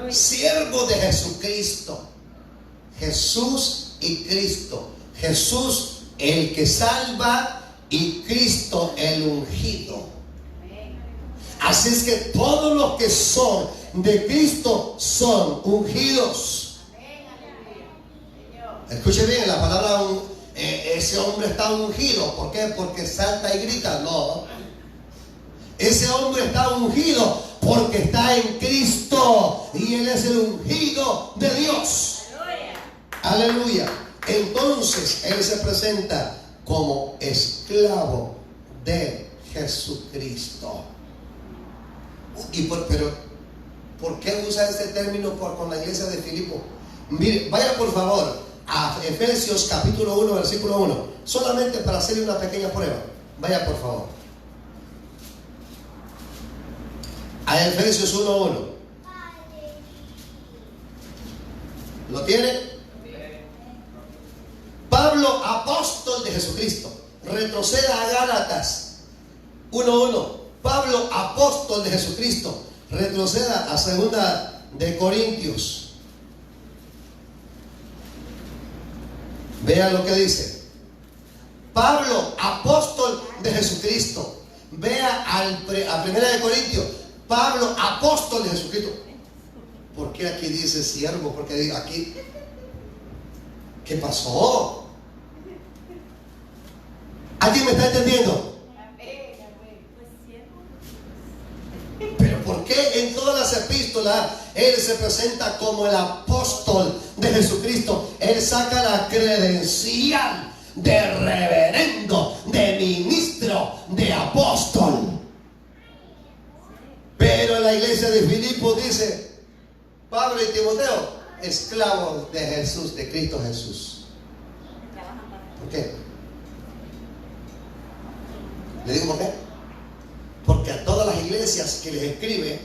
Siervo de Jesucristo. Jesús y Cristo. Jesús el que salva y Cristo el ungido. Así es que todos los que son de Cristo son ungidos. Escuche bien la palabra ese hombre está ungido. ¿Por qué? Porque salta y grita. No. Ese hombre está ungido porque está en Cristo y él es el ungido de Dios. Aleluya. Entonces él se presenta como esclavo de Jesucristo. Pero ¿por qué usa este término con la iglesia de Filipo? Mire, vaya por favor a Efesios capítulo 1 versículo 1, solamente para hacerle una pequeña prueba. Vaya por favor a Efesios 1:1. ¿Lo tiene? Pablo, apóstol de Jesucristo. Retroceda a Gálatas 1:1. Pablo, apóstol de Jesucristo. Retroceda a 2 de Corintios. Vea lo que dice. Pablo, apóstol de Jesucristo. Vea a 1 de Corintios. Pablo, apóstol de Jesucristo. ¿Por qué aquí dice siervo? Porque aquí, ¿qué pasó? ¿Alguien me está entendiendo? Pero ¿por qué en todas las epístolas él se presenta como el apóstol de Jesucristo? Él saca la credencial de reverendo, de ministro, de apóstol. Pero la iglesia de Filipo dice: Pablo y Timoteo, esclavos de Jesús, de Cristo Jesús. ¿Por qué? ¿Le digo por qué? Porque a todas las iglesias que les escribe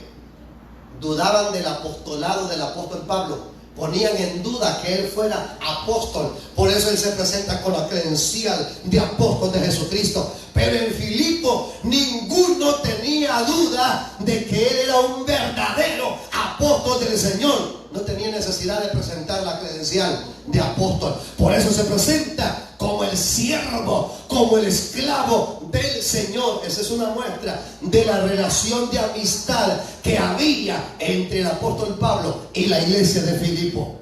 dudaban del apostolado del apóstol Pablo. Ponían en duda que él fuera apóstol. Por eso él se presenta con la credencial de apóstol de Jesucristo. Pero en Filipo ninguno tenía duda de que él era un verdadero apóstol del Señor. No tenía necesidad de presentar la credencial de apóstol. Por eso se presenta como el siervo, como el esclavo del Señor. Esa es una muestra de la relación de amistad que había entre el apóstol Pablo y la iglesia de Filipo.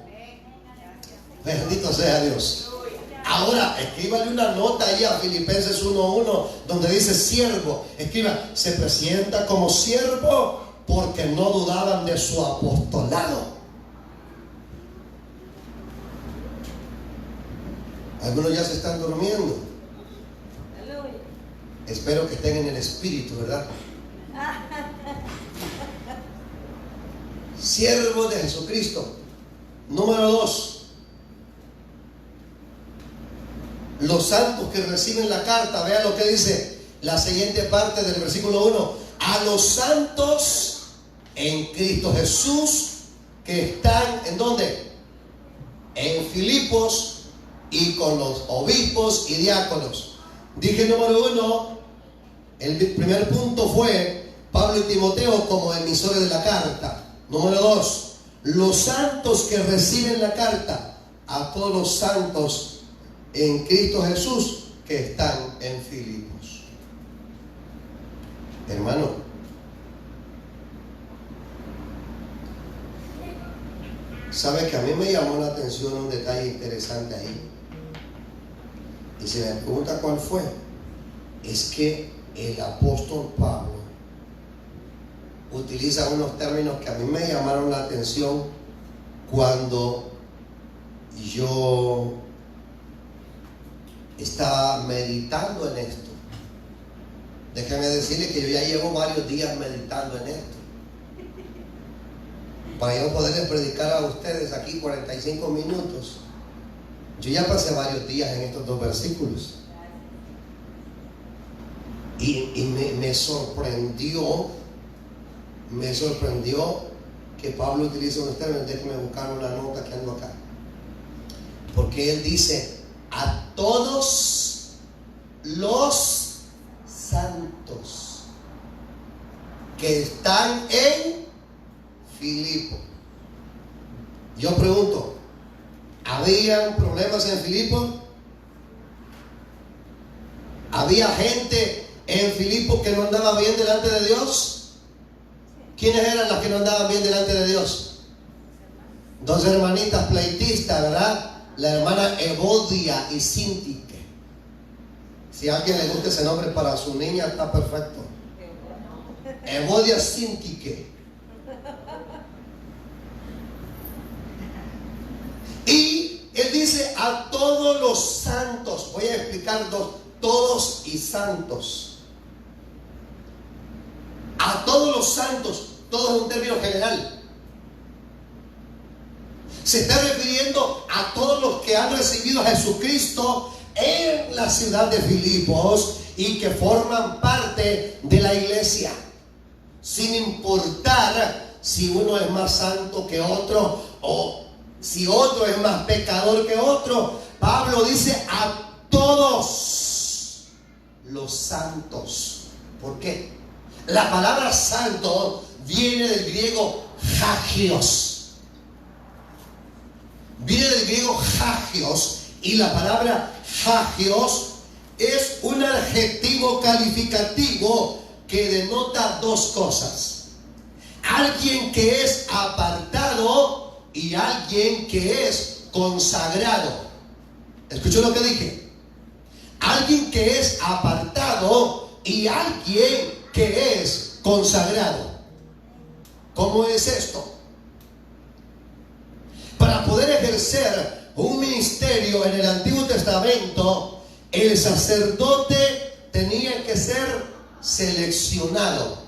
Bendito sea Dios. Ahora, escríbale una nota ahí a Filipenses 1:1 donde dice siervo. Escriba: se presenta como siervo porque no dudaban de su apostolado. Algunos ya se están durmiendo. Espero que estén en el espíritu, ¿verdad? siervos de Jesucristo. Número 2, los santos que reciben la carta. Vean lo que dice la siguiente parte del versículo 1. A los santos en Cristo Jesús que están, ¿en dónde? En Filipos, y con los obispos y diáconos. Dije número 1, el primer punto fue Pablo y Timoteo como emisores de la carta. Número 2, los santos que reciben la carta. A todos los santos en Cristo Jesús que están en Filipos. Hermano, ¿sabe que a mí me llamó la atención un detalle interesante ahí? Y se me pregunta cuál fue. Es que el apóstol Pablo utiliza unos términos que a mí me llamaron la atención cuando yo estaba meditando en esto. Déjame decirle que yo ya llevo varios días meditando en esto, para yo poderles predicar a ustedes aquí 45 minutos. Yo ya pasé varios días en estos 2 versículos. Y me sorprendió que Pablo utilice unos términos. Déjenme buscar una nota que ando acá. Porque él dice: a todos los santos que están en Filipo. Yo pregunto, ¿habían problemas en Filipo? ¿Había gente en Filipo que no andaba bien delante de Dios? ¿Quiénes eran las que no andaban bien delante de Dios? 2 hermanitas pleitistas, ¿verdad? La hermana Evodia y Sintique. Si a alguien le gusta ese nombre para su niña, está perfecto. Evodia, Sintique. Y él dice a todos los santos. Voy a explicar todos y santos. A todos los santos. Todo es un término general. Se está refiriendo a todos los que han recibido a Jesucristo en la ciudad de Filipos y que forman parte de la iglesia, sin importar si uno es más santo que otro o si otro es más pecador que otro. Pablo dice a todos los santos. ¿Por qué? La palabra santo viene del griego hagios. Viene del griego hagios, y la palabra hagios es un adjetivo calificativo que denota 2 cosas: alguien que es apartado y alguien que es consagrado. ¿Escuchó lo que dije? Alguien que es apartado y alguien que es consagrado. ¿Cómo es esto? Para poder ejercer un ministerio en el Antiguo Testamento, el sacerdote tenía que ser seleccionado.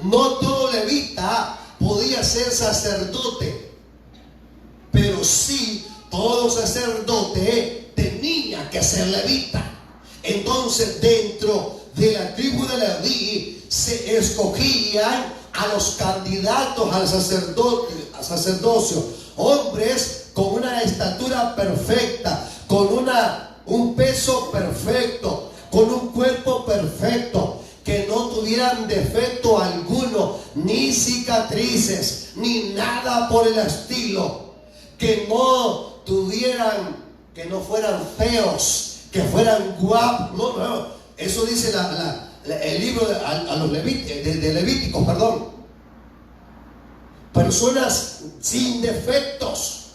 No todo levita podía ser sacerdote, pero sí todo sacerdote tenía que ser levita. Entonces, dentro de la tribu de Leví se escogían a los candidatos al sacerdocio, hombres con una estatura perfecta, con un peso perfecto, con un cuerpo perfecto, que no tuvieran defecto alguno, ni cicatrices, ni nada por el estilo, que no fueran feos, que fueran guapos. No, eso dice el libro de Levíticos, perdón. Personas sin defectos.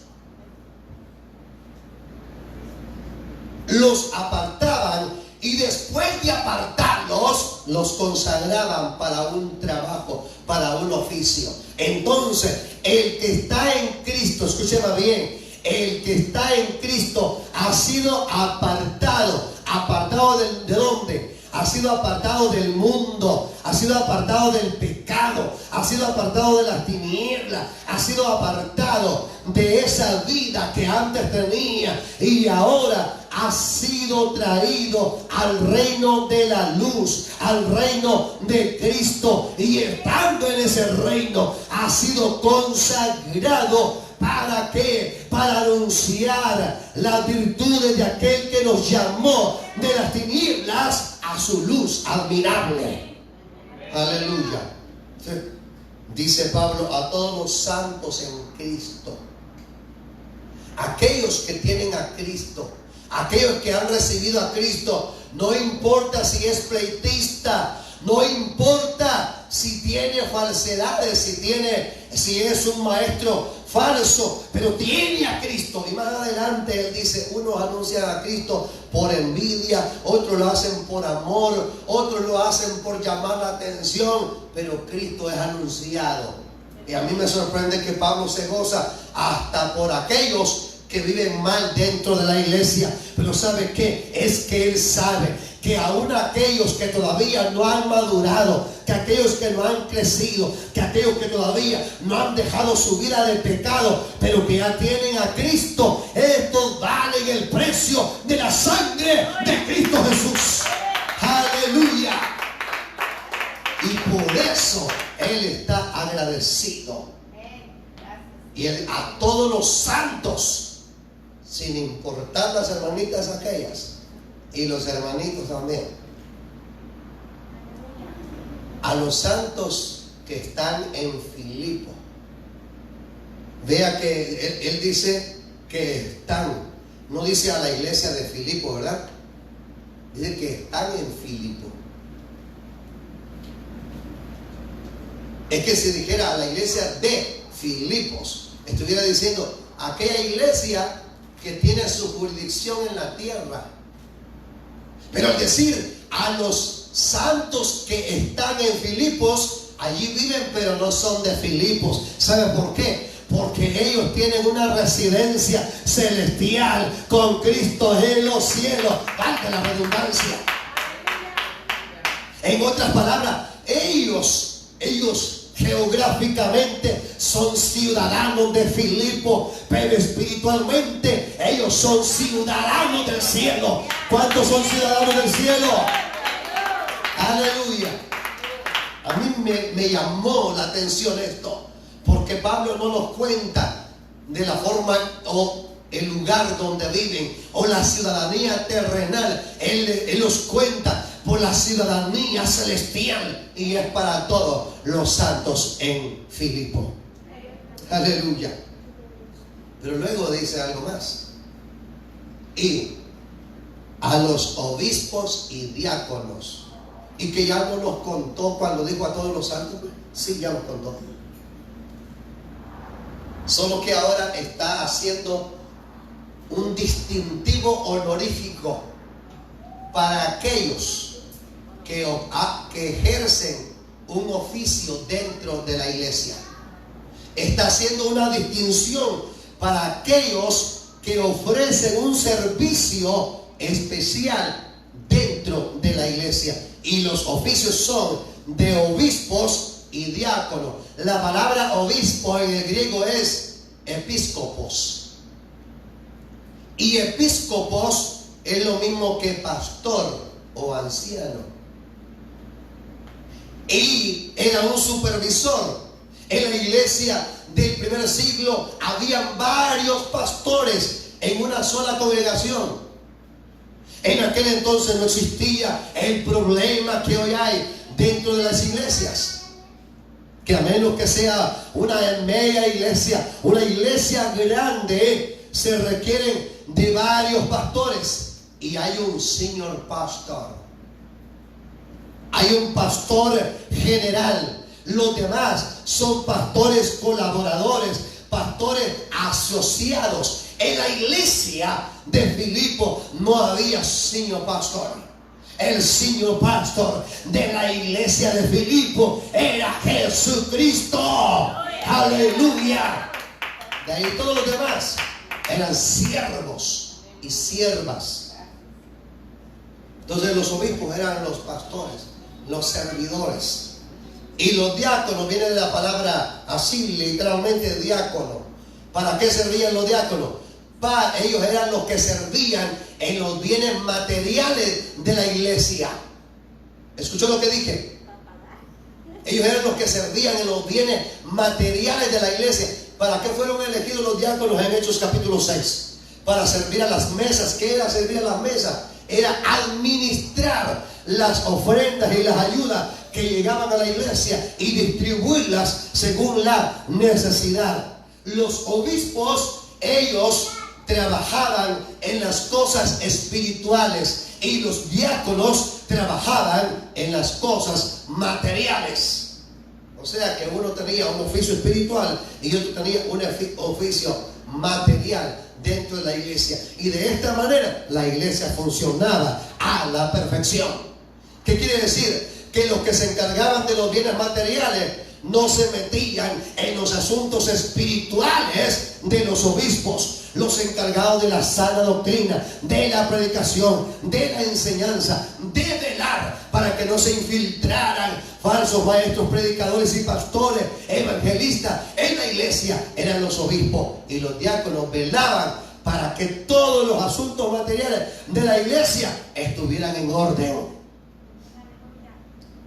Los apartaban y después de apartarlos, los consagraban para un trabajo, para un oficio. Entonces, el que está en Cristo, escúcheme bien, el que está en Cristo ha sido apartado. ¿Apartado de dónde? Ha sido apartado del mundo, ha sido apartado del pecado, ha sido apartado de las tinieblas, ha sido apartado de esa vida que antes tenía y ahora ha sido traído al reino de la luz, al reino de Cristo, y estando en ese reino ha sido consagrado. ¿Para qué? Para anunciar las virtudes de aquel que nos llamó de las tinieblas a su luz admirable. Aleluya. Sí. Dice Pablo, a todos los santos en Cristo, aquellos que tienen a Cristo, aquellos que han recibido a Cristo, no importa si es pleitista, no importa si tiene falsedades, si es un maestro falso, pero tiene a Cristo. Y más adelante él dice, unos anuncian a Cristo por envidia, otros lo hacen por amor, otros lo hacen por llamar la atención, pero Cristo es anunciado. Y a mí me sorprende que Pablo se goza hasta por aquellos que viven mal dentro de la iglesia. Pero ¿sabe qué? Es que él sabe que aún aquellos que todavía no han madurado, que aquellos que no han crecido, que aquellos que todavía no han dejado su vida de pecado, pero que ya tienen a Cristo, estos valen el precio de la sangre de Cristo Jesús. Aleluya. Y por eso él está agradecido. Y él, a todos los santos, sin importar las hermanitas aquellas y los hermanitos también, a los santos que están en Filipo. Vea que él dice que están, no dice a la iglesia de Filipo, ¿verdad? Dice que están en Filipo. Es que si dijera a la iglesia de Filipos, estuviera diciendo aquella iglesia que tiene su jurisdicción en la tierra. Pero al decir a los santos que están en Filipos, allí viven pero no son de Filipos. ¿Sabe por qué? Porque ellos tienen una residencia celestial con Cristo en los cielos. Valga la redundancia. En otras palabras, ellos geográficamente son ciudadanos de Filipo, pero espiritualmente ellos son ciudadanos del cielo. ¿Cuántos son ciudadanos del cielo? Aleluya. A mí me llamó la atención esto, porque Pablo no nos cuenta de la forma o el lugar donde viven o la ciudadanía terrenal. Él los cuenta por la ciudadanía celestial, y es para todos los santos en Filipo. Aleluya. Pero luego dice algo más: y a los obispos y diáconos. Y que ya no nos contó cuando dijo a todos los santos. Sí, ya nos contó. Solo que ahora está haciendo un distintivo honorífico para aquellos que ejercen un oficio dentro de la iglesia. Está haciendo una distinción para aquellos que ofrecen un servicio especial dentro de la iglesia. Y los oficios son de obispos y diáconos. La palabra obispo en el griego es episcopos. Y episcopos es lo mismo que pastor o anciano. Y era un supervisor. En la iglesia del primer siglo habían varios pastores en una sola congregación. En aquel entonces no existía el problema que hoy hay dentro de las iglesias, que a menos que sea una media iglesia, una iglesia grande, se requieren de varios pastores, y hay un senior pastor, hay un pastor general. Los demás son pastores colaboradores, pastores asociados. En la iglesia de Filipo no había senior pastor. El senior pastor de la iglesia de Filipo era Jesucristo. Aleluya. De ahí todos los demás eran siervos y siervas. Entonces los obispos eran los pastores. los servidores. Y los diáconos, viene de la palabra así, literalmente diácono. ¿Para qué servían los diáconos? Ellos eran los que servían en los bienes materiales de la iglesia. ¿Escuchó lo que dije? Ellos eran los que servían en los bienes materiales de la iglesia. ¿Para qué fueron elegidos los diáconos en Hechos capítulo 6? Para servir a las mesas. ¿Qué era servir a las mesas? Era administrar las ofrendas y las ayudas que llegaban a la iglesia y distribuirlas según la necesidad. Los obispos, ellos trabajaban en las cosas espirituales y los diáconos trabajaban en las cosas materiales. O sea que uno tenía un oficio espiritual y otro tenía un oficio material dentro de la iglesia, y de esta manera la iglesia funcionaba a la perfección. ¿Qué quiere decir? Que los que se encargaban de los bienes materiales no se metían en los asuntos espirituales de los obispos. Los encargados de la sana doctrina, de la predicación, de la enseñanza, de velar para que no se infiltraran falsos maestros, predicadores y pastores, evangelistas en la iglesia, eran los obispos. Y los diáconos velaban para que todos los asuntos materiales de la iglesia estuvieran en orden.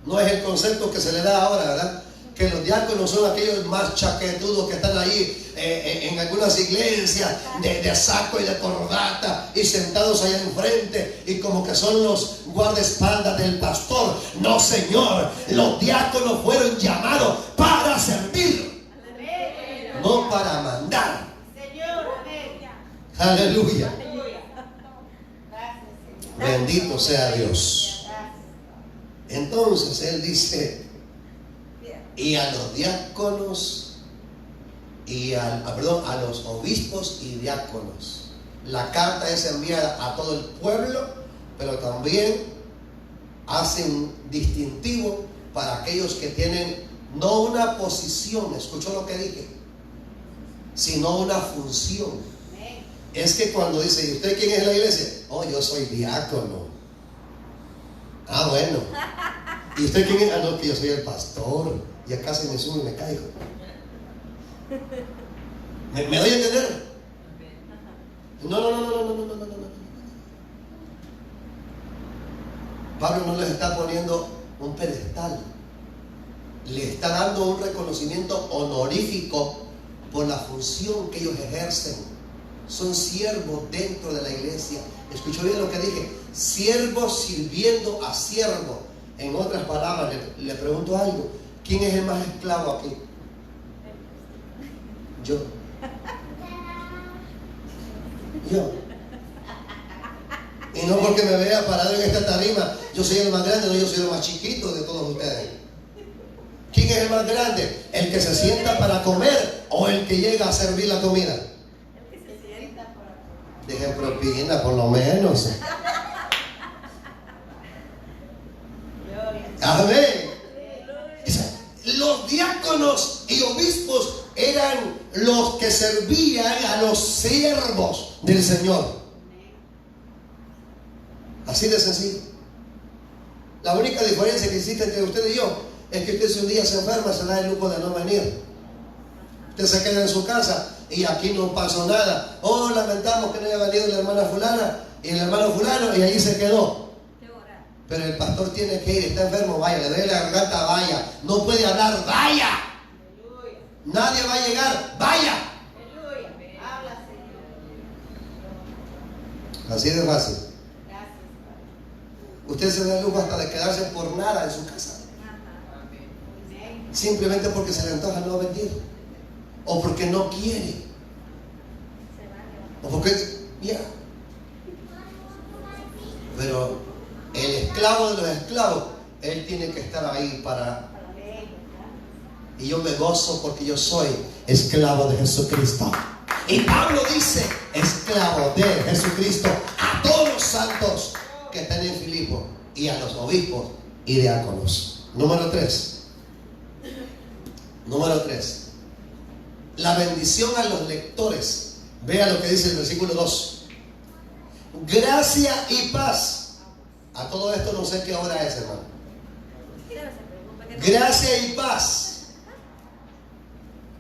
No es el concepto que se le da ahora, ¿verdad? Que los diáconos son aquellos más chaquetudos que están ahí en algunas iglesias de saco y de corbata y sentados allá enfrente y como que son los guardaespaldas del pastor. No, señor, los diáconos fueron llamados para servir, no para mandar. Aleluya. Bendito sea Dios. Entonces él dice: y a los diáconos y a los obispos y diáconos. La carta es enviada a todo el pueblo, pero también hace un distintivo para aquellos que tienen no una posición, escuchó lo que dije, sino una función. Es que cuando dice: ¿y usted quién es en la iglesia? Oh, yo soy diácono. Ah, bueno. ¿Y usted quién es? Ah, no, que yo soy el pastor. Y acá se me sube y me caigo. ¿Me doy a entender? No. Pablo no les está poniendo un pedestal. Le está dando un reconocimiento honorífico por la función que ellos ejercen. Son siervos dentro de la iglesia. ¿Escuchó bien lo que dije? Siervos sirviendo a siervo. En otras palabras, le pregunto algo: ¿quién es el más esclavo aquí? Yo. Y no porque me vea parado en esta tarima, yo soy el más grande, no, yo soy el más chiquito de todos ustedes. ¿Quién es el más grande? ¿El que se sienta para comer o el que llega a servir la comida? El que se sienta para comer. Dejen propina, por lo menos. Amén. Los diáconos y obispos eran los que servían a los siervos del Señor. Así de sencillo. La única diferencia que existe entre usted y yo es que usted, si un día se enferma, se da el lujo de no venir. Usted se queda en su casa y aquí no pasó nada. Oh, lamentamos que no haya venido la hermana fulana y el hermano fulano, y ahí se quedó. Pero el pastor tiene que ir, está enfermo, vaya, le duele la garganta, vaya. No puede hablar, vaya. Aleluya. Nadie va a llegar, vaya. Aleluya. Habla, Señor. Así de fácil. Gracias, Padre. Usted se da el lujo hasta de quedarse por nada en su casa. Simplemente porque se le antoja no venir. O porque no quiere. O porque, ya. Pero el esclavo de los esclavos, él tiene que estar ahí para. Y yo me gozo porque yo soy esclavo de Jesucristo. Y Pablo dice: esclavo de Jesucristo a todos los santos que están en Filipo, y a los obispos y diáconos. Número 3. La bendición a los lectores. Vea lo que dice el versículo 2. Gracia y paz. A todo esto no sé qué hora es, hermano. Gracia y paz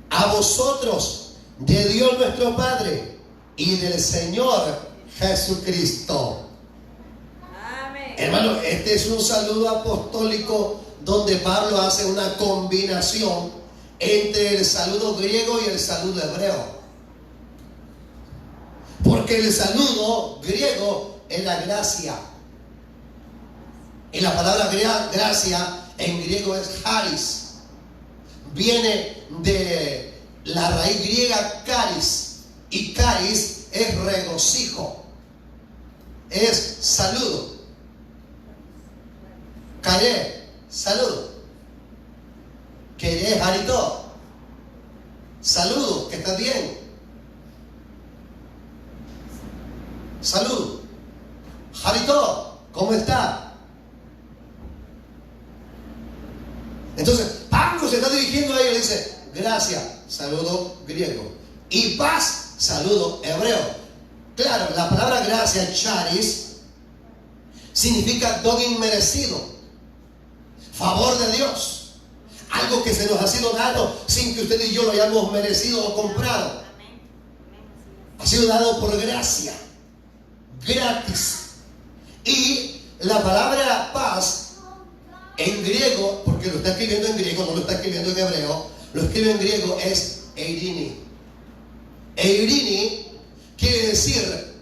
a vosotros de Dios nuestro Padre y del Señor Jesucristo.
Amén.
Hermano, este es un saludo apostólico donde Pablo hace una combinación entre el saludo griego y el saludo hebreo. Porque el saludo griego es la gracia. Y la palabra gracia en griego es charis. Viene de la raíz griega charis. Y charis es regocijo. Es saludo. Caeré, saludo. Queré, harito. Saludo, que estás bien. Salud. Harito, ¿cómo está? Entonces, Pablo se está dirigiendo a ellos y dice: gracias, saludo griego. Y paz, saludo hebreo. Claro, la palabra gracia, charis, significa don inmerecido, favor de Dios, algo que se nos ha sido dado sin que usted y yo lo hayamos merecido o comprado. Ha sido dado por gracia, gratis. Y la palabra paz en griego, porque lo está escribiendo en griego, no lo está escribiendo en hebreo, lo escribe en griego, es eirini. Eirini quiere decir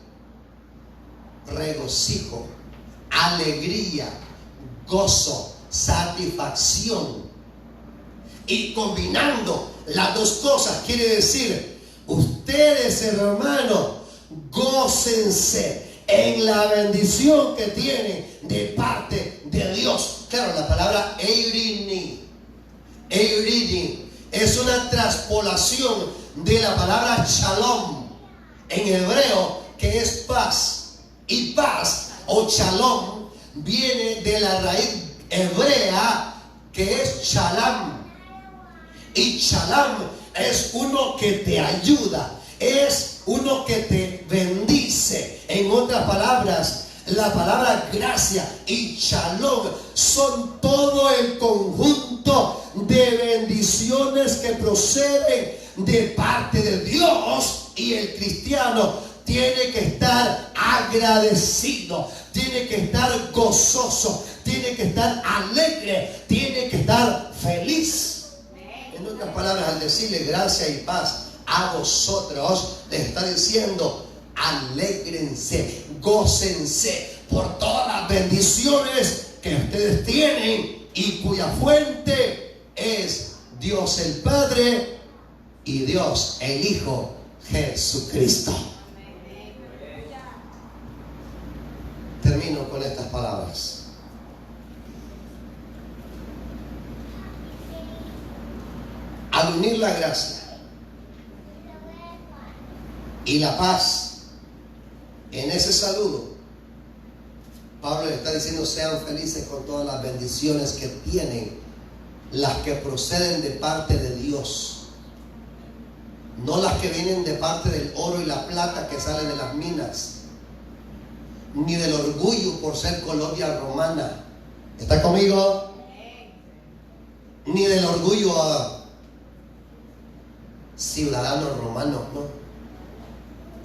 regocijo, alegría, gozo, satisfacción. Y combinando las dos cosas quiere decir: ustedes, hermanos, gócense en la bendición que tienen de parte de Dios. Claro, la palabra eirini es una transpolación de la palabra shalom en hebreo, que es paz. Y paz o shalom viene de la raíz hebrea que es shalom. Y shalom es uno que te ayuda, es uno que te bendice. En otras palabras, la palabra gracia y shalom son todo el conjunto de bendiciones que proceden de parte de Dios, y el cristiano tiene que estar agradecido, tiene que estar gozoso, tiene que estar alegre, tiene que estar feliz. En otras palabras, al decirle gracia y paz a vosotros, les está diciendo: alégrense, gócense por todas las bendiciones que ustedes tienen y cuya fuente es Dios el Padre y Dios el Hijo Jesucristo. Termino con estas palabras. Al unir la gracia y la paz en ese saludo, Pablo le está diciendo: sean felices con todas las bendiciones que tienen, las que proceden de parte de Dios, no las que vienen de parte del oro y la plata que salen de las minas, ni del orgullo por ser colonia romana. ¿Está conmigo? Ni del orgullo ciudadanos romanos, no.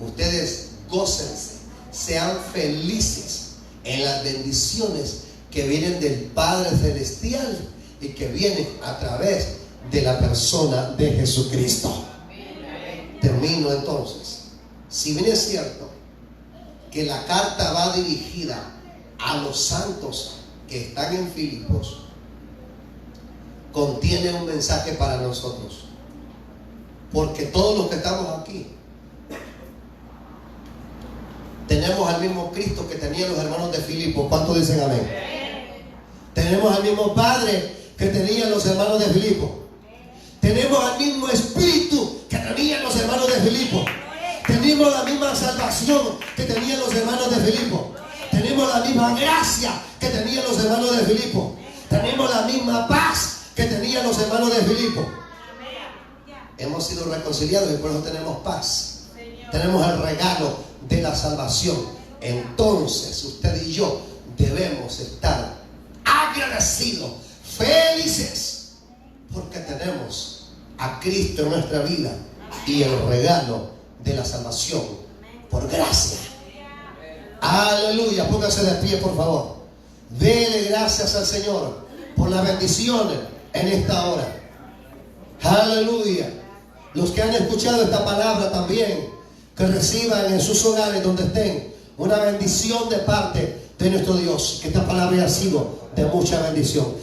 Ustedes gócense, sean felices en las bendiciones que vienen del Padre Celestial y que vienen a través de la persona de Jesucristo. Termino entonces. Si bien es cierto que la carta va dirigida a los santos que están en Filipos, contiene un mensaje para nosotros. Porque todos los que estamos aquí tenemos al mismo Cristo que tenían los hermanos de Filipos. ¿Cuántos dicen amén? Tenemos al mismo Padre que tenían los hermanos de Filipos. Tenemos al mismo Espíritu que tenían los hermanos de Filipos. Tenemos la misma salvación que tenían los hermanos de Filipos. Tenemos la misma gracia que tenían los hermanos de Filipos. Tenemos la misma paz que tenían los hermanos de Filipos. Hemos sido reconciliados y por eso tenemos paz. Tenemos el regalo de la salvación. Entonces usted y yo debemos estar agradecidos, felices, porque tenemos a Cristo en nuestra vida y el regalo de la salvación por gracia. Aleluya. Póngase de pie, por favor. Dele gracias al Señor por las bendiciones en esta hora. Aleluya. Los que han escuchado esta palabra también, que reciban en sus hogares donde estén una bendición de parte de nuestro Dios. Que esta palabra haya sido de mucha bendición.